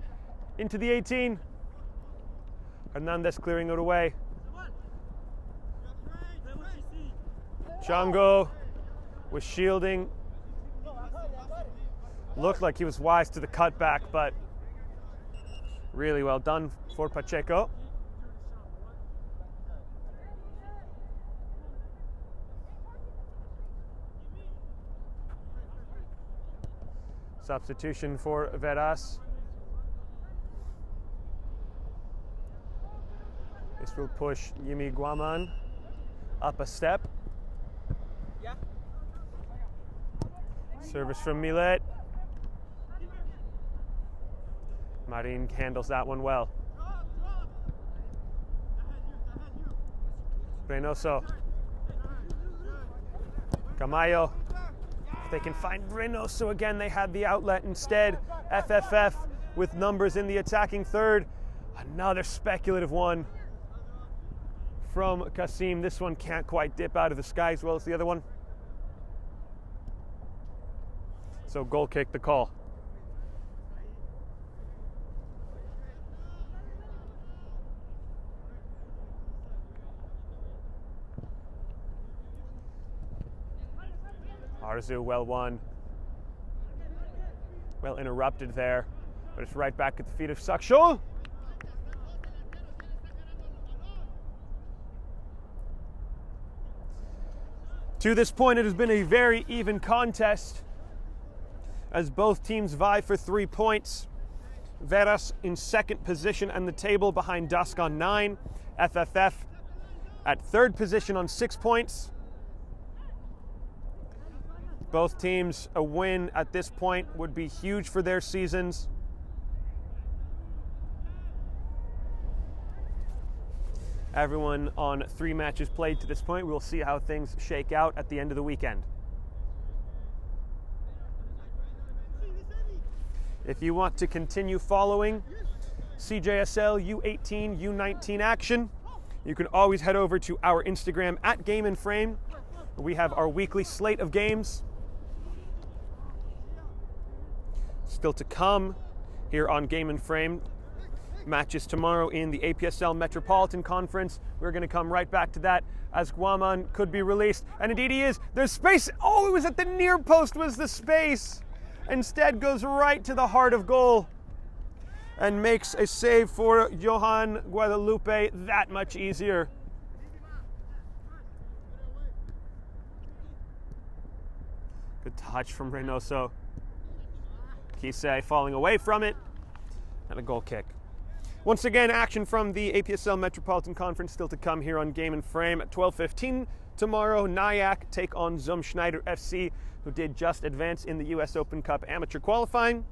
A: into the 18. Hernandez clearing it away. Chango was shielding. Looked like he was wise to the cutback, but really well done for Pacheco. Substitution for Veras. This will push Yimi Guaman up a step. Service from Millet. Marin handles that one well. Reynoso. Camayo. If they can find Reynoso again, they had the outlet instead. FFF with numbers in the attacking third. Another speculative one from Kasim. This one can't quite dip out of the sky as well as the other one. So goal kick the call. Arzu well won. Well interrupted there, but it's right back at the feet of Sakshol. To this point, it has been a very even contest as both teams vie for 3 points. Veras in second position on the table behind Dusk on 9. FFF at third position on 6 points. Both teams, a win at this point would be huge for their seasons. Everyone on 3 matches played to this point. We'll see how things shake out at the end of the weekend. If you want to continue following CJSL U18, U19 action, you can always head over to our Instagram at Game and Frame. We have our weekly slate of games. Still to come here on Game and Frame. Matches tomorrow in the APSL Metropolitan Conference. We're going to come right back to that as Guaman could be released. And indeed he is. There's space. Oh, it was at the near post was the space. Instead goes right to the heart of goal and makes a save for Johan Guadalupe that much easier. Good touch from Reynoso. Kise falling away from it, and a goal kick. Once again, action from the APSL Metropolitan Conference still to come here on Game and Frame at 12:15 tomorrow. Nyack take on Zumschneider FC, who did just advance in the US Open Cup amateur qualifying.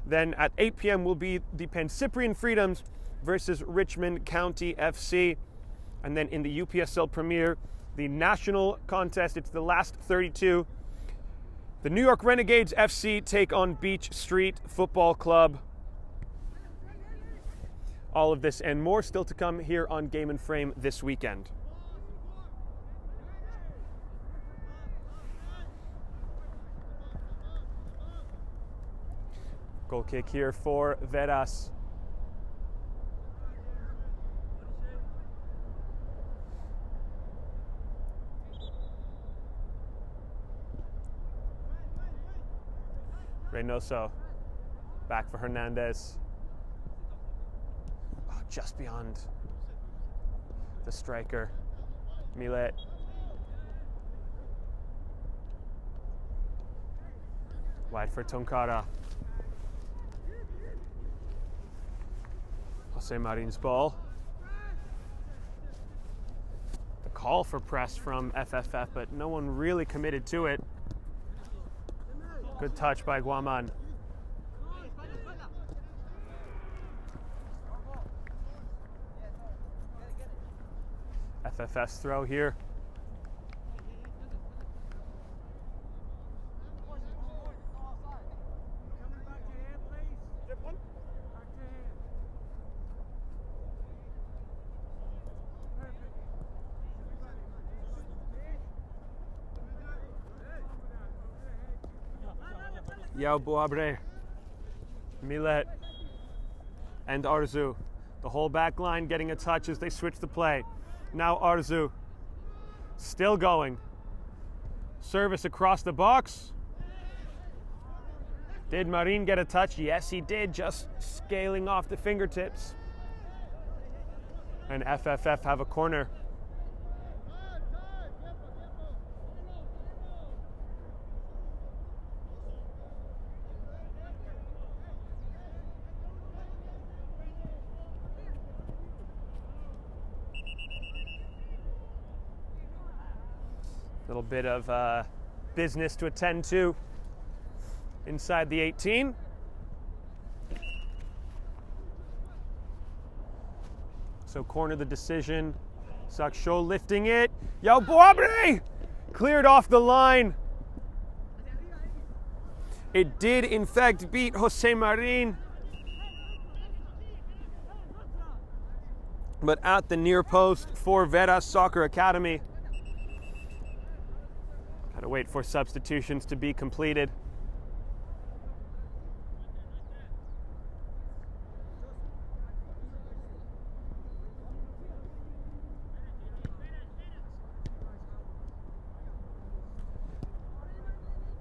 A: Then at 8 p.m. will be the Pancyprian Freedoms versus Richmond County FC. And then in the UPSL Premier, the national contest, it's the last 32. The New York Renegades FC take on Beach Street Football Club. All of this and more still to come here on Game and Frame this weekend. Goal kick here for Veras. Reynoso, back for Hernandez. Oh, just beyond the striker, Millet. Wide for Tonkara. Jose Marin's ball. The call for press from FFF, but no one really committed to it. Good touch by Guaman. FFS throw here. Yao Boabre, Millet, and Arzu. The whole back line getting a touch as they switch the play. Now Arzu, still going. Service across the box. Did Marin get a touch? Yes, he did, just scaling off the fingertips. And FFF have a corner. Little bit of business to attend to inside the 18. So corner the decision. Saksho lifting it. Yao Boabre cleared off the line. It did in fact beat Jose Marin. But at the near post for Veras Soccer Academy. Gotta wait for substitutions to be completed.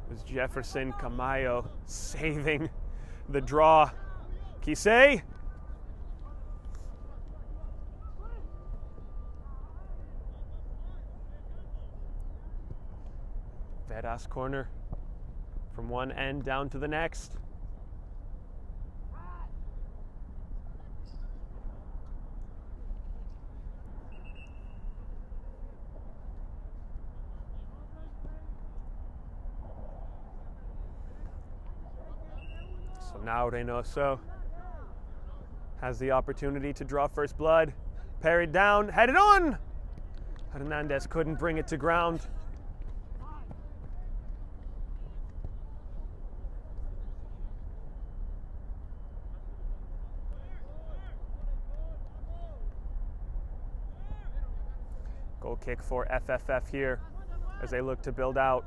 A: It was Jefferson Camayo saving the draw. Kisei. Veras corner from one end down to the next. So now Reynoso has the opportunity to draw first blood. Parried down, headed on! Hernandez couldn't bring it to ground. Goal kick for FFF here as they look to build out.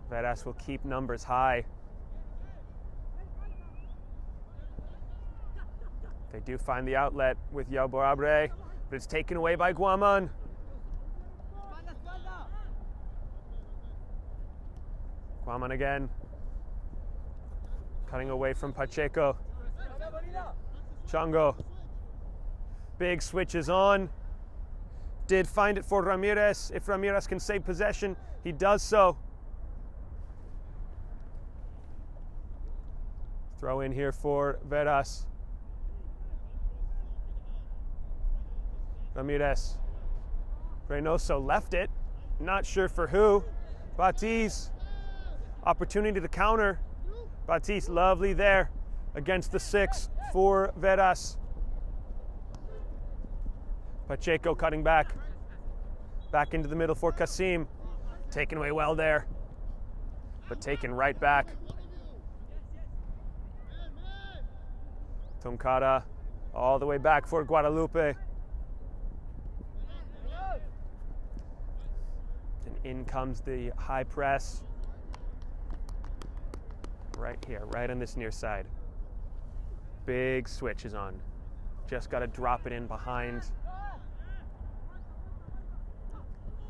A: Veras will keep numbers high. They do find the outlet with Yao Boabre, but it's taken away by Guaman. Guaman again. Cutting away from Pacheco. Chango. Big switch is on. Did find it for Ramirez. If Ramirez can save possession, he does so. Throw in here for Veras. Ramirez. Reynoso left it. Not sure for who. Baptiste. Opportunity to counter. Baptiste, lovely there against the 6 for Veras. Pacheco cutting back. Back into the middle for Kasim. Taken away well there, but taken right back. Tunkara all the way back for Guadalupe. And in comes the high press. Right here, right on this near side. Big switch is on. Just got to drop it in behind.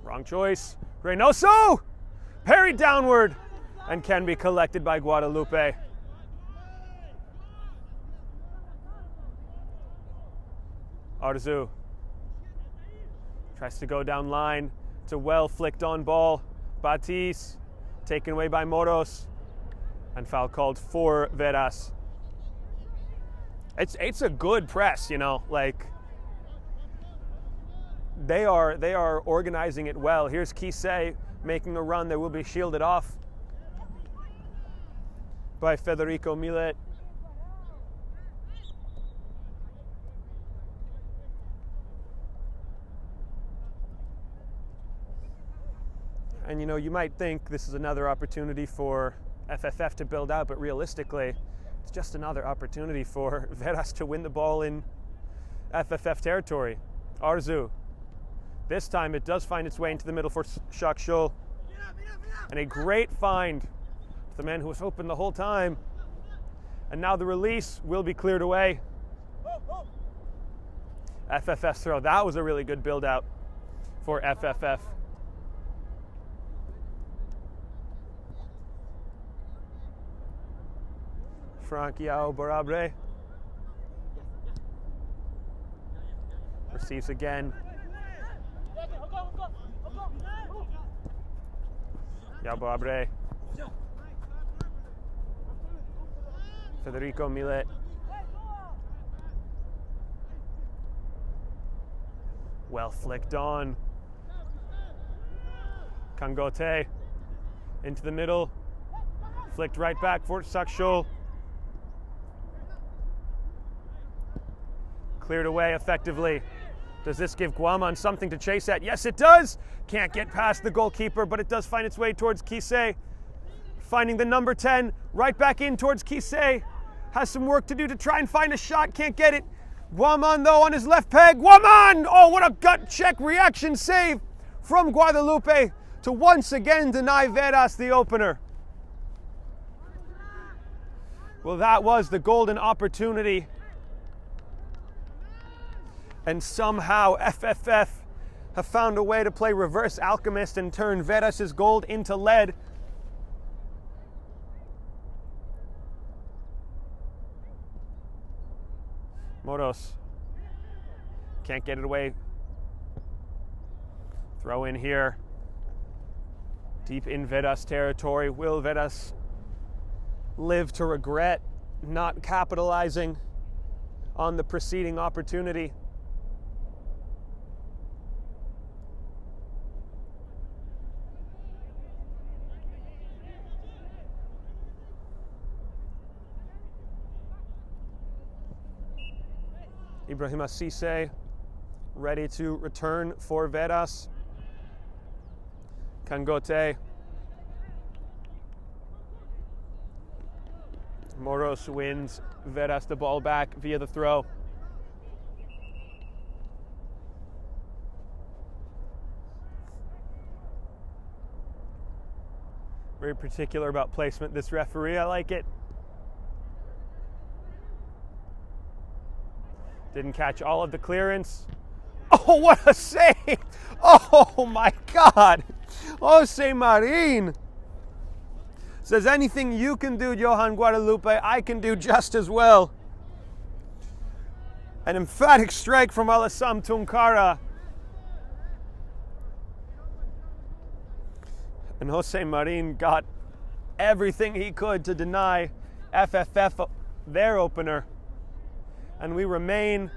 A: Wrong choice. Reynoso! Parried downward and can be collected by Guadalupe. Arzu tries to go down line. It's a well flicked on ball. Baptiste taken away by Moros. And foul called for Veras. It's a good press, you know, like they are organizing it well. Here's Kise making a run that will be shielded off by Federico Millet. And you know, you might think this is another opportunity for FFF to build out, but realistically, it's just another opportunity for Veras to win the ball in FFF territory. Arzu. This time it does find its way into the middle for Shakshul. And a great find. The man who was open the whole time. And now the release will be cleared away. FFF's throw. That was a really good build out for FFF. Frankiao Barabre receives again. Yao Barabre. Federico Millet. Well flicked on. Kangote into the middle. Flicked right back for Sakshul. Cleared away effectively. Does this give Guaman something to chase at? Yes, it does. Can't get past the goalkeeper, but it does find its way towards Kise. Finding the number 10, right back in towards Kise. Has some work to do to try and find a shot, can't get it. Guaman though on his left peg. Guaman! Oh, what a gut check reaction save from Guadalupe to once again deny Veras the opener. Well, that was the golden opportunity. And somehow FFF have found a way to play reverse alchemist and turn Veras' gold into lead. Moros can't get it away. Throw in here. Deep in Veras territory. Will Veras live to regret not capitalizing on the preceding opportunity? Ibrahim Assise ready to return for Veras. Kangote. Moros wins Veras the ball back via the throw. Very particular about placement, this referee. I like it. Didn't catch all of the clearance. Oh, what a save! Oh my God! Jose Marin says, anything you can do, Johan Guadalupe, I can do just as well. An emphatic strike from Alassam Tunkara. And Jose Marin got everything he could to deny FFF their opener. And we remain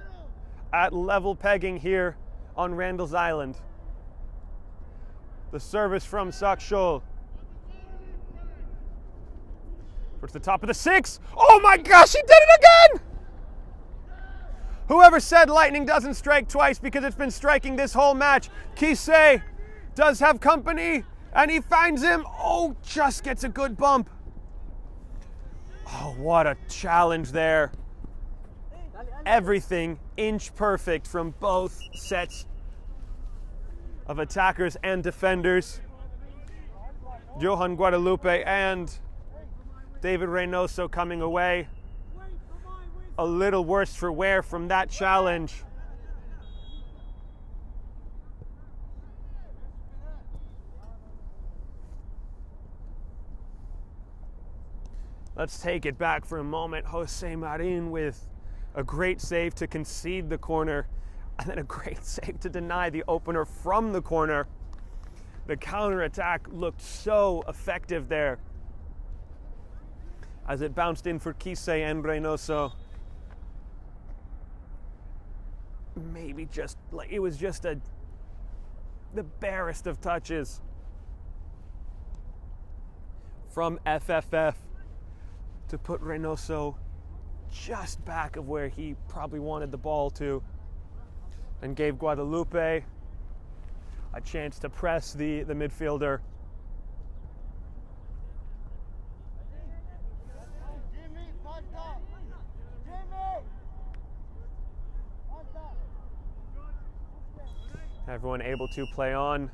A: at level pegging here on Randall's Island. The service from Sakshol. Towards the top of the 6. Oh my gosh, he did it again! Whoever said lightning doesn't strike twice, because it's been striking this whole match. Kise does have company, and he finds him. Oh, just gets a good bump. Oh, what a challenge there. Everything inch perfect from both sets of attackers and defenders. Johan Guadalupe and David Reynoso coming away a little worse for wear from that challenge. Let's take it back for a moment. Jose Marin with a great save to concede the corner, and then a great save to deny the opener from the corner. The counterattack looked so effective there as it bounced in for Kise and Reynoso. Maybe just like it was just the barest of touches from FFF to put Reynoso just back of where he probably wanted the ball to, and gave Guadalupe a chance to press the midfielder. Everyone able to play on.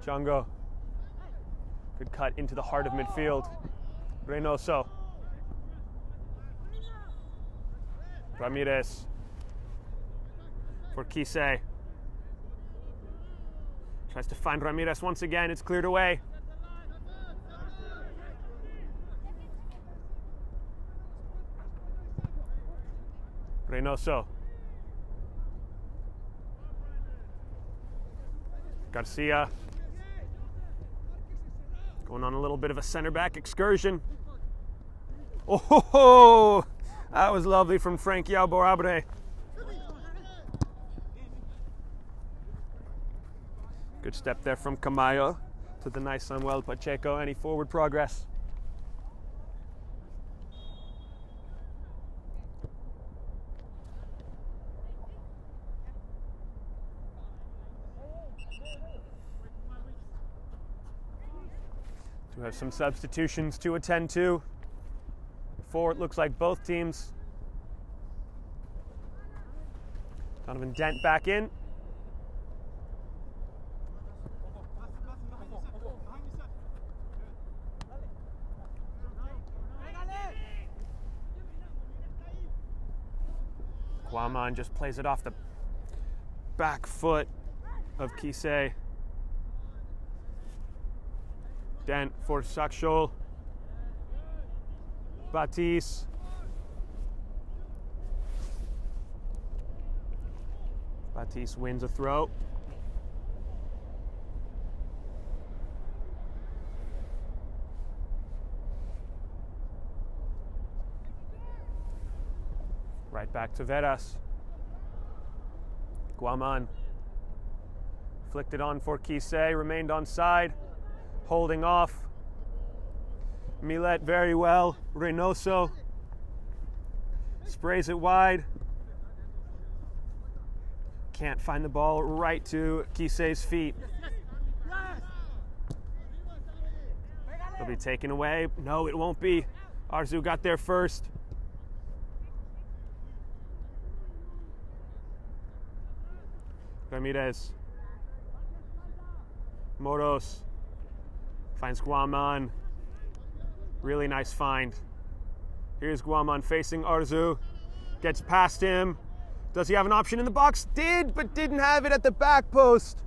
A: Chongo. Good cut into the heart of midfield. Reynoso. Ramirez. For Kise. Tries to find Ramirez once again. It's cleared away. Reynoso. Garcia. Going on a little bit of a center back excursion. Oh, that was lovely from Frankie Alborabre. Good step there from Camayo to the nice Samuel Pacheco. Any forward progress? We have some substitutions to attend to. For it looks like both teams. Donovan Dent back in. Guaman just plays it off the back foot of Kise. Dent for Sakshol. Batis. Batis wins a throw. Right back to Veras. Guaman. Flicked it on for Kise, remained on side. Holding off. Millet very well. Reynoso sprays it wide. Can't find the ball right to Kise's feet. It'll be taken away. No, it won't be. Arzu got there first. Ramirez. Moros. Finds Guaman. Really nice find. Here's Guaman facing Arzu. Gets past him. Does he have an option in the box? Did, but didn't have it at the back post.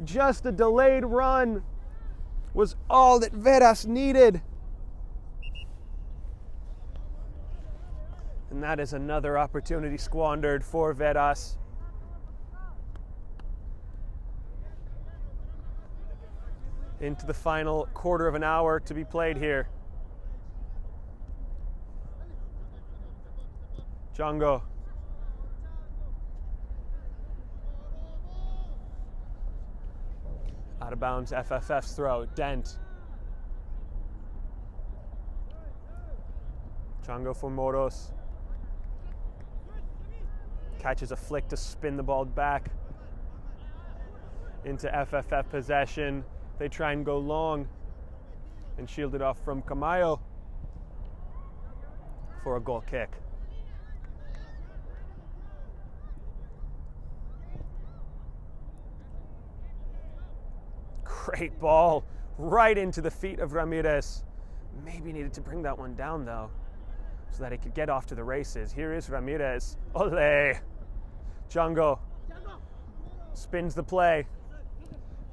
A: Just a delayed run was all that Veras needed. And that is another opportunity squandered for Veras. into the final quarter of an hour to be played here. Django. Out of bounds, FFF's throw. Dent. Django for Moros. Catches a flick to spin the ball back into FFF possession. They try and go long and shield it off from Camayo for a goal kick. Great ball right into the feet of Ramirez. Maybe needed to bring that one down though, so that he could get off to the races. Here is Ramirez. Ole! Django spins the play.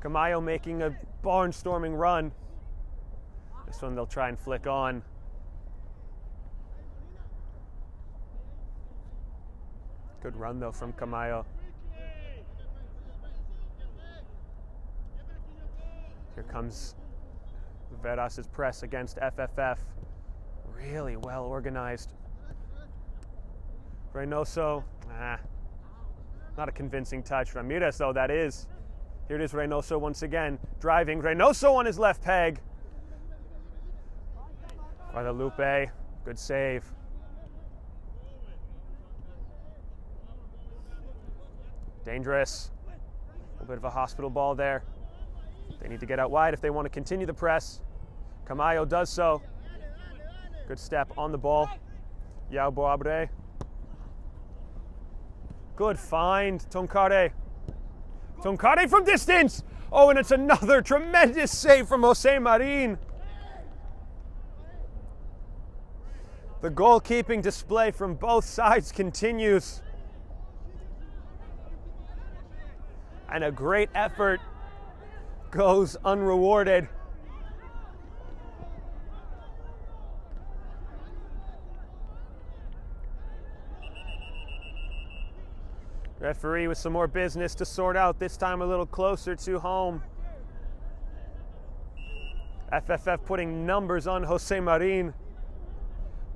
A: Camayo making a barnstorming run. This one they'll try and flick on. Good run though from Camayo. Here comes Veras' press against FFF. Really well organized. Reynoso, not a convincing touch. Ramirez though, that is. Here it is, Reynoso once again, driving. Reynoso on his left peg. Guadalupe, good save. Dangerous. A bit of a hospital ball there. They need to get out wide if they want to continue the press. Camayo does so. Good step on the ball. Yao Boabre. Good find, Tonkare. Tonkare from distance. Oh, and it's another tremendous save from Jose Marin. The goalkeeping display from both sides continues. And a great effort goes unrewarded. Referee with some more business to sort out, this time a little closer to home. FFF putting numbers on Jose Marin,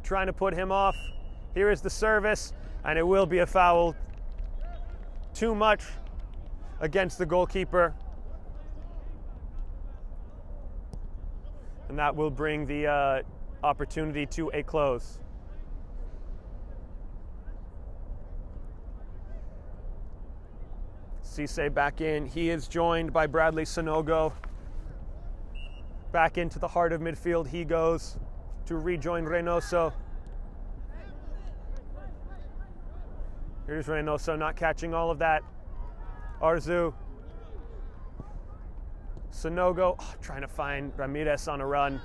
A: trying to put him off. Here is the service, and it will be a foul. Too much against the goalkeeper. And that will bring the opportunity to a close. Cisse back in. He is joined by Bradley Sonogo. Back into the heart of midfield he goes to rejoin Reynoso. Here's Reynoso not catching all of that. Arzu. Sonogo trying to find Ramirez on a run.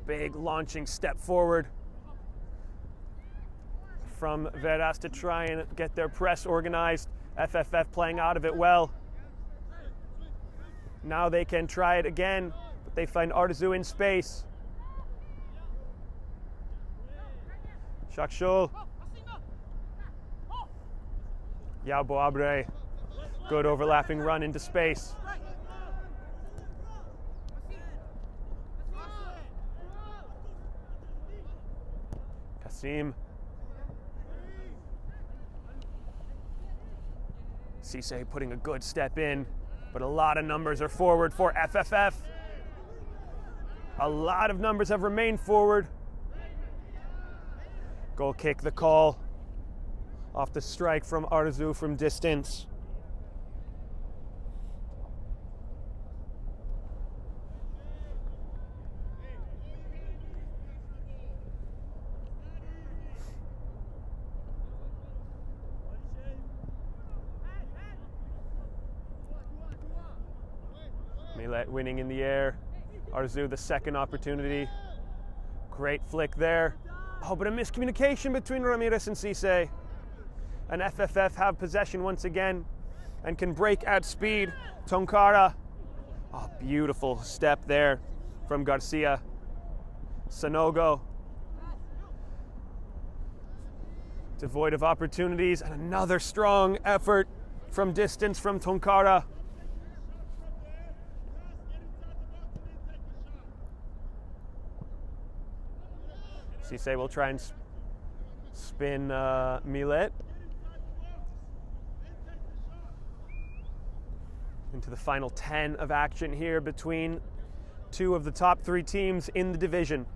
A: Big launching step forward from Veras to try and get their press organized. FFF playing out of it well. Now they can try it again, but they find Arzu in space. Shakshul. Yao Boabre. Good overlapping run into space. Kasim. Cisse putting a good step in, but a lot of numbers are forward for FFF. A lot of numbers have remained forward. Goal kick, the call. Off the strike from Arzu from distance. Milet winning in the air. Arzu the second opportunity. Great flick there. Oh, but a miscommunication between Ramirez and Cisse. And FFF have possession once again and can break at speed. Tonkara. Oh, beautiful step there from Garcia. Sonogo. Devoid of opportunities, and another strong effort from distance from Tonkara. Cisse will try and spin Millet into the final 10 of action here between two of the top 3 teams in the division.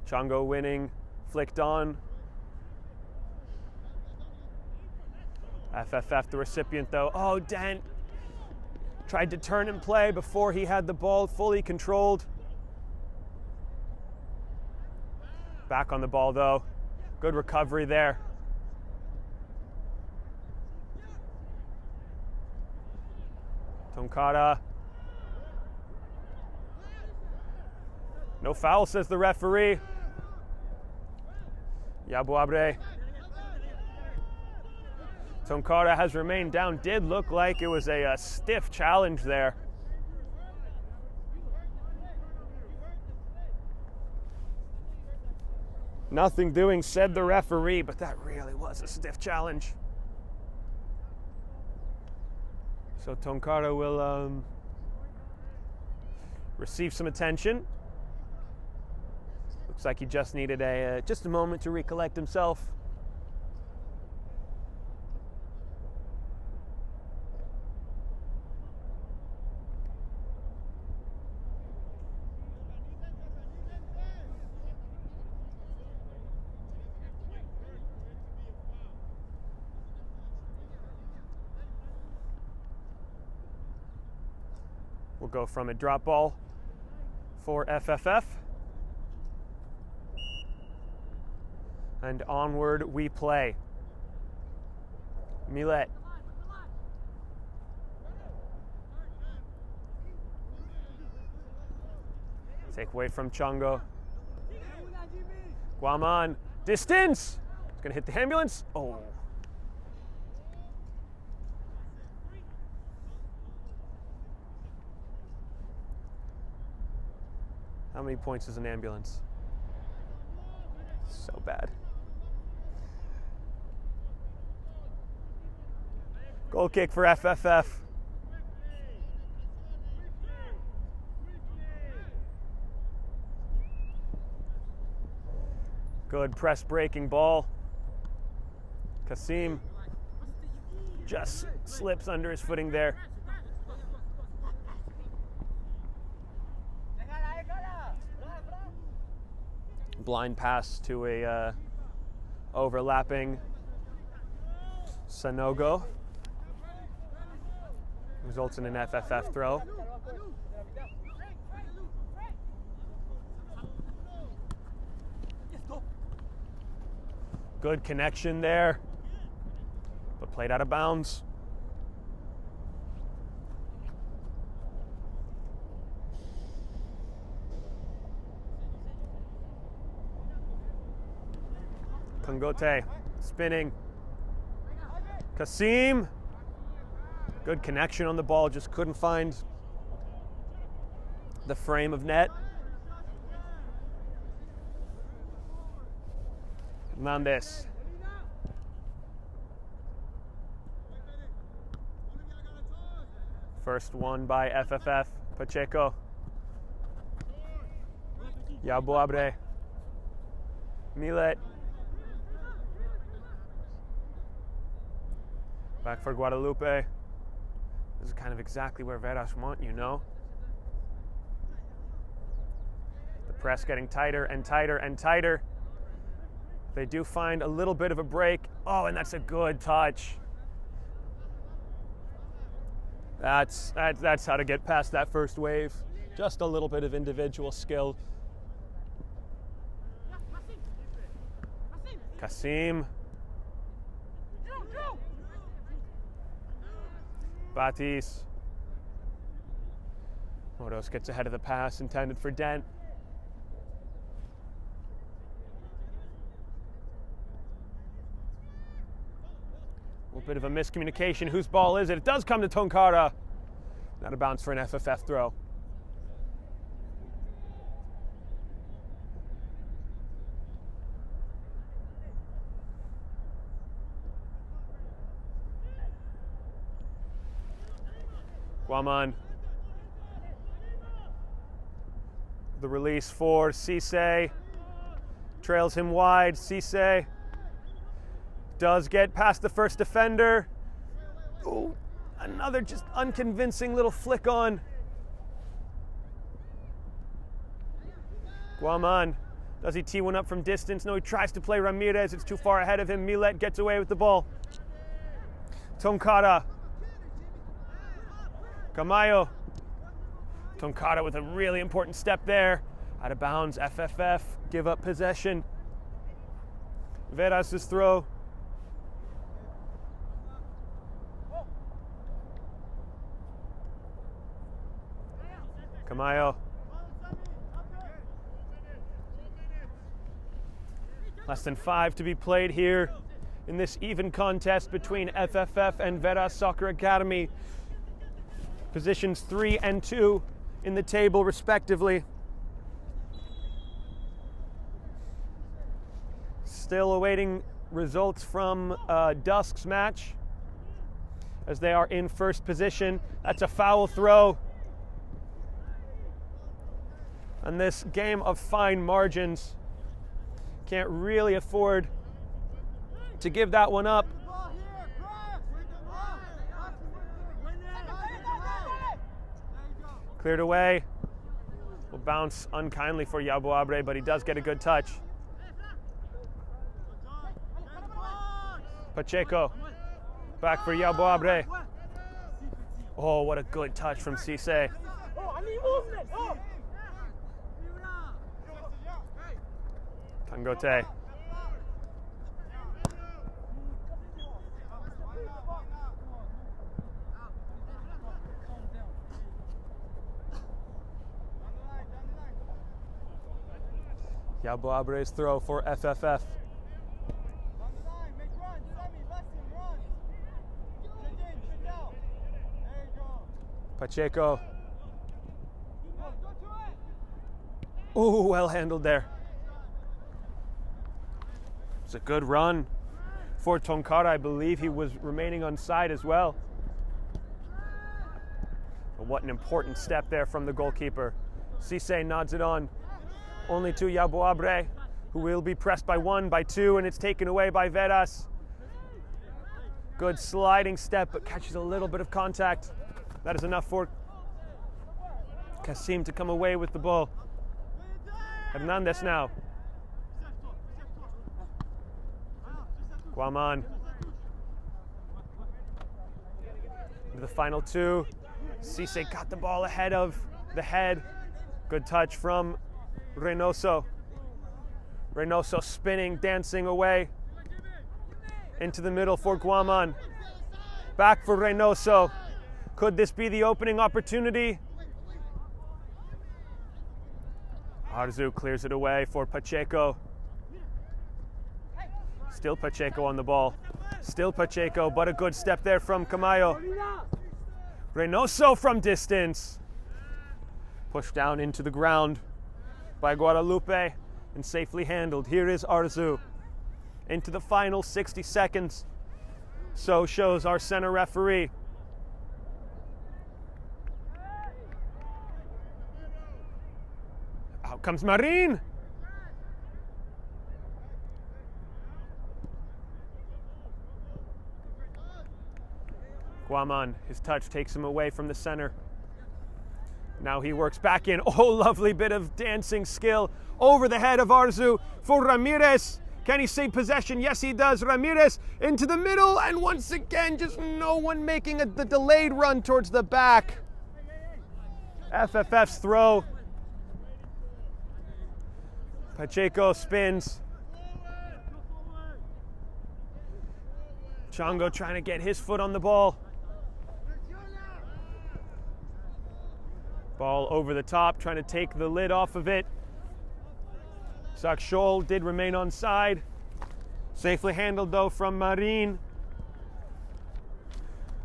A: Chongo winning, flicked on. FFF the recipient though. Oh, Dent tried to turn and play before he had the ball fully controlled. Back on the ball though. Good recovery there. Tonkara. No foul, says the referee. Yabuabre. Tonkara has remained down. Did look like it was a stiff challenge there. Nothing doing, said the referee, but that really was a stiff challenge. So Tonkara will receive some attention. Looks like he just needed just a moment to recollect himself. We'll go from a drop ball for FFF. And onward we play. Millet. Take away from Chongo. Guaman. Distance! It's gonna hit the ambulance. Oh. How many points is an ambulance? So bad. Goal kick for FFF. Good press breaking ball. Kasim just slips under his footing there. Blind pass to a overlapping Sanogo. Results in an FFF throw. Good connection there, but played out of bounds. Kangote spinning. Kasim. Good connection on the ball, just couldn't find the frame of net. Hernandez. First one by FFF. Pacheco. Yabuabre. Millet. Back for Guadalupe. This is kind of exactly where Veras want, you know. The press getting tighter and tighter and tighter. They do find a little bit of a break. Oh, and that's a good touch. That's how to get past that first wave. Just a little bit of individual skill. Kasim. Batis. Motos gets ahead of the pass intended for Dent. A little bit of a miscommunication. Whose ball is it? It does come to Tonkara. Not a bounce for an FFF throw. Guaman. The release for Cisse. Trails him wide. Cisse does get past the first defender. Ooh, another just unconvincing little flick on. Guaman. Does he tee one up from distance? No, he tries to play Ramirez. It's too far ahead of him. Millet gets away with the ball. Tonkara. Camayo. Tonkara with a really important step there. Out of bounds, FFF. Give up possession. Veras' throw. Camayo. Less than 5 to be played here in this even contest between FFF and Veras Soccer Academy. Positions 3 and 2 in the table respectively. Still awaiting results from Dusk's match as they are in first position. That's a foul throw. And this game of fine margins can't really afford to give that one up. Cleared away. Will bounce unkindly for Yaboabre, but he does get a good touch. Pacheco. Back for Yaboabre. Oh, what a good touch from Cisse. Tangote. Yaboabre's throw for FFF. Pacheco. Ooh, well handled there. It's a good run for Tonkara. I believe he was remaining on side as well. But what an important step there from the goalkeeper. Cisse nods it on. Only to Yaboabre, who will be pressed by 1, by 2, and it's taken away by Veras. Good sliding step, but catches a little bit of contact. That is enough for Kasim to come away with the ball. Hernandez now. Guaman. The final 2. Cisse got the ball ahead of the head. Good touch from Reynoso. Reynoso spinning, dancing away into the middle for Guaman. Back for Reynoso. Could this be the opening opportunity? Arzu clears it away for Pacheco. Still Pacheco on the ball. Still Pacheco, but a good step there from Camayo. Reynoso from distance. Pushed down into the ground by Guadalupe and safely handled. Here is Arzu into the final 60 seconds. So shows our center referee. Out comes Marin. Guaman, his touch takes him away from the center. Now he works back in. Oh, lovely bit of dancing skill over the head of Arzu for Ramirez. Can he save possession? Yes, he does. Ramirez into the middle, and once again, just no one making the delayed run towards the back. FFF's throw. Pacheco spins. Chongo trying to get his foot on the ball. Ball over the top, trying to take the lid off of it. Sakshol did remain on side. Safely handled though from Marin.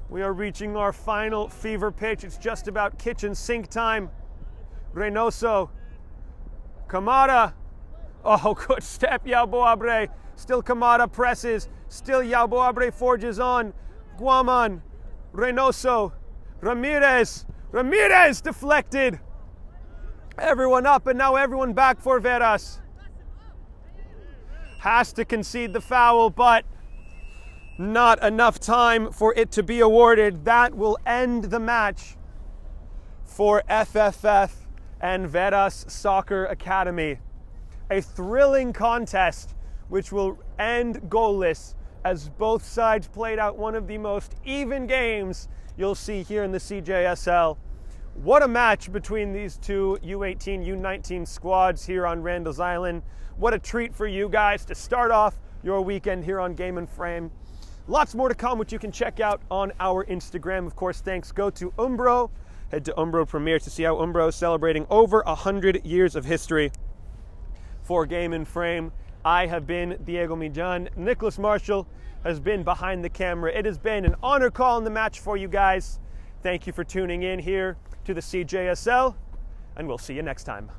A: We are reaching our final fever pitch. It's just about kitchen sink time. Reynoso. Kamara. Oh, good step, Yaboabre. Still Kamara presses. Still Yaboabre forges on. Guaman. Reynoso. Ramirez deflected. Everyone up, and now everyone back for Veras. Has to concede the foul, but not enough time for it to be awarded. That will end the match for FFF and Veras Soccer Academy. A thrilling contest which will end goalless as both sides played out one of the most even games you'll see here in the CJSL. What a match between these two U18, U19 squads here on Randall's Island. What a treat for you guys to start off your weekend here on Game and Frame. Lots more to come, which you can check out on our Instagram. Of course, thanks go to Umbro. Head to Umbro Premiere to see how Umbro is celebrating over 100 years of history for Game and Frame. I have been Diego Mijan. Nicholas Marshall has been behind the camera. It has been an honor calling the match for you guys. Thank you for tuning in here to the CJSL, and we'll see you next time.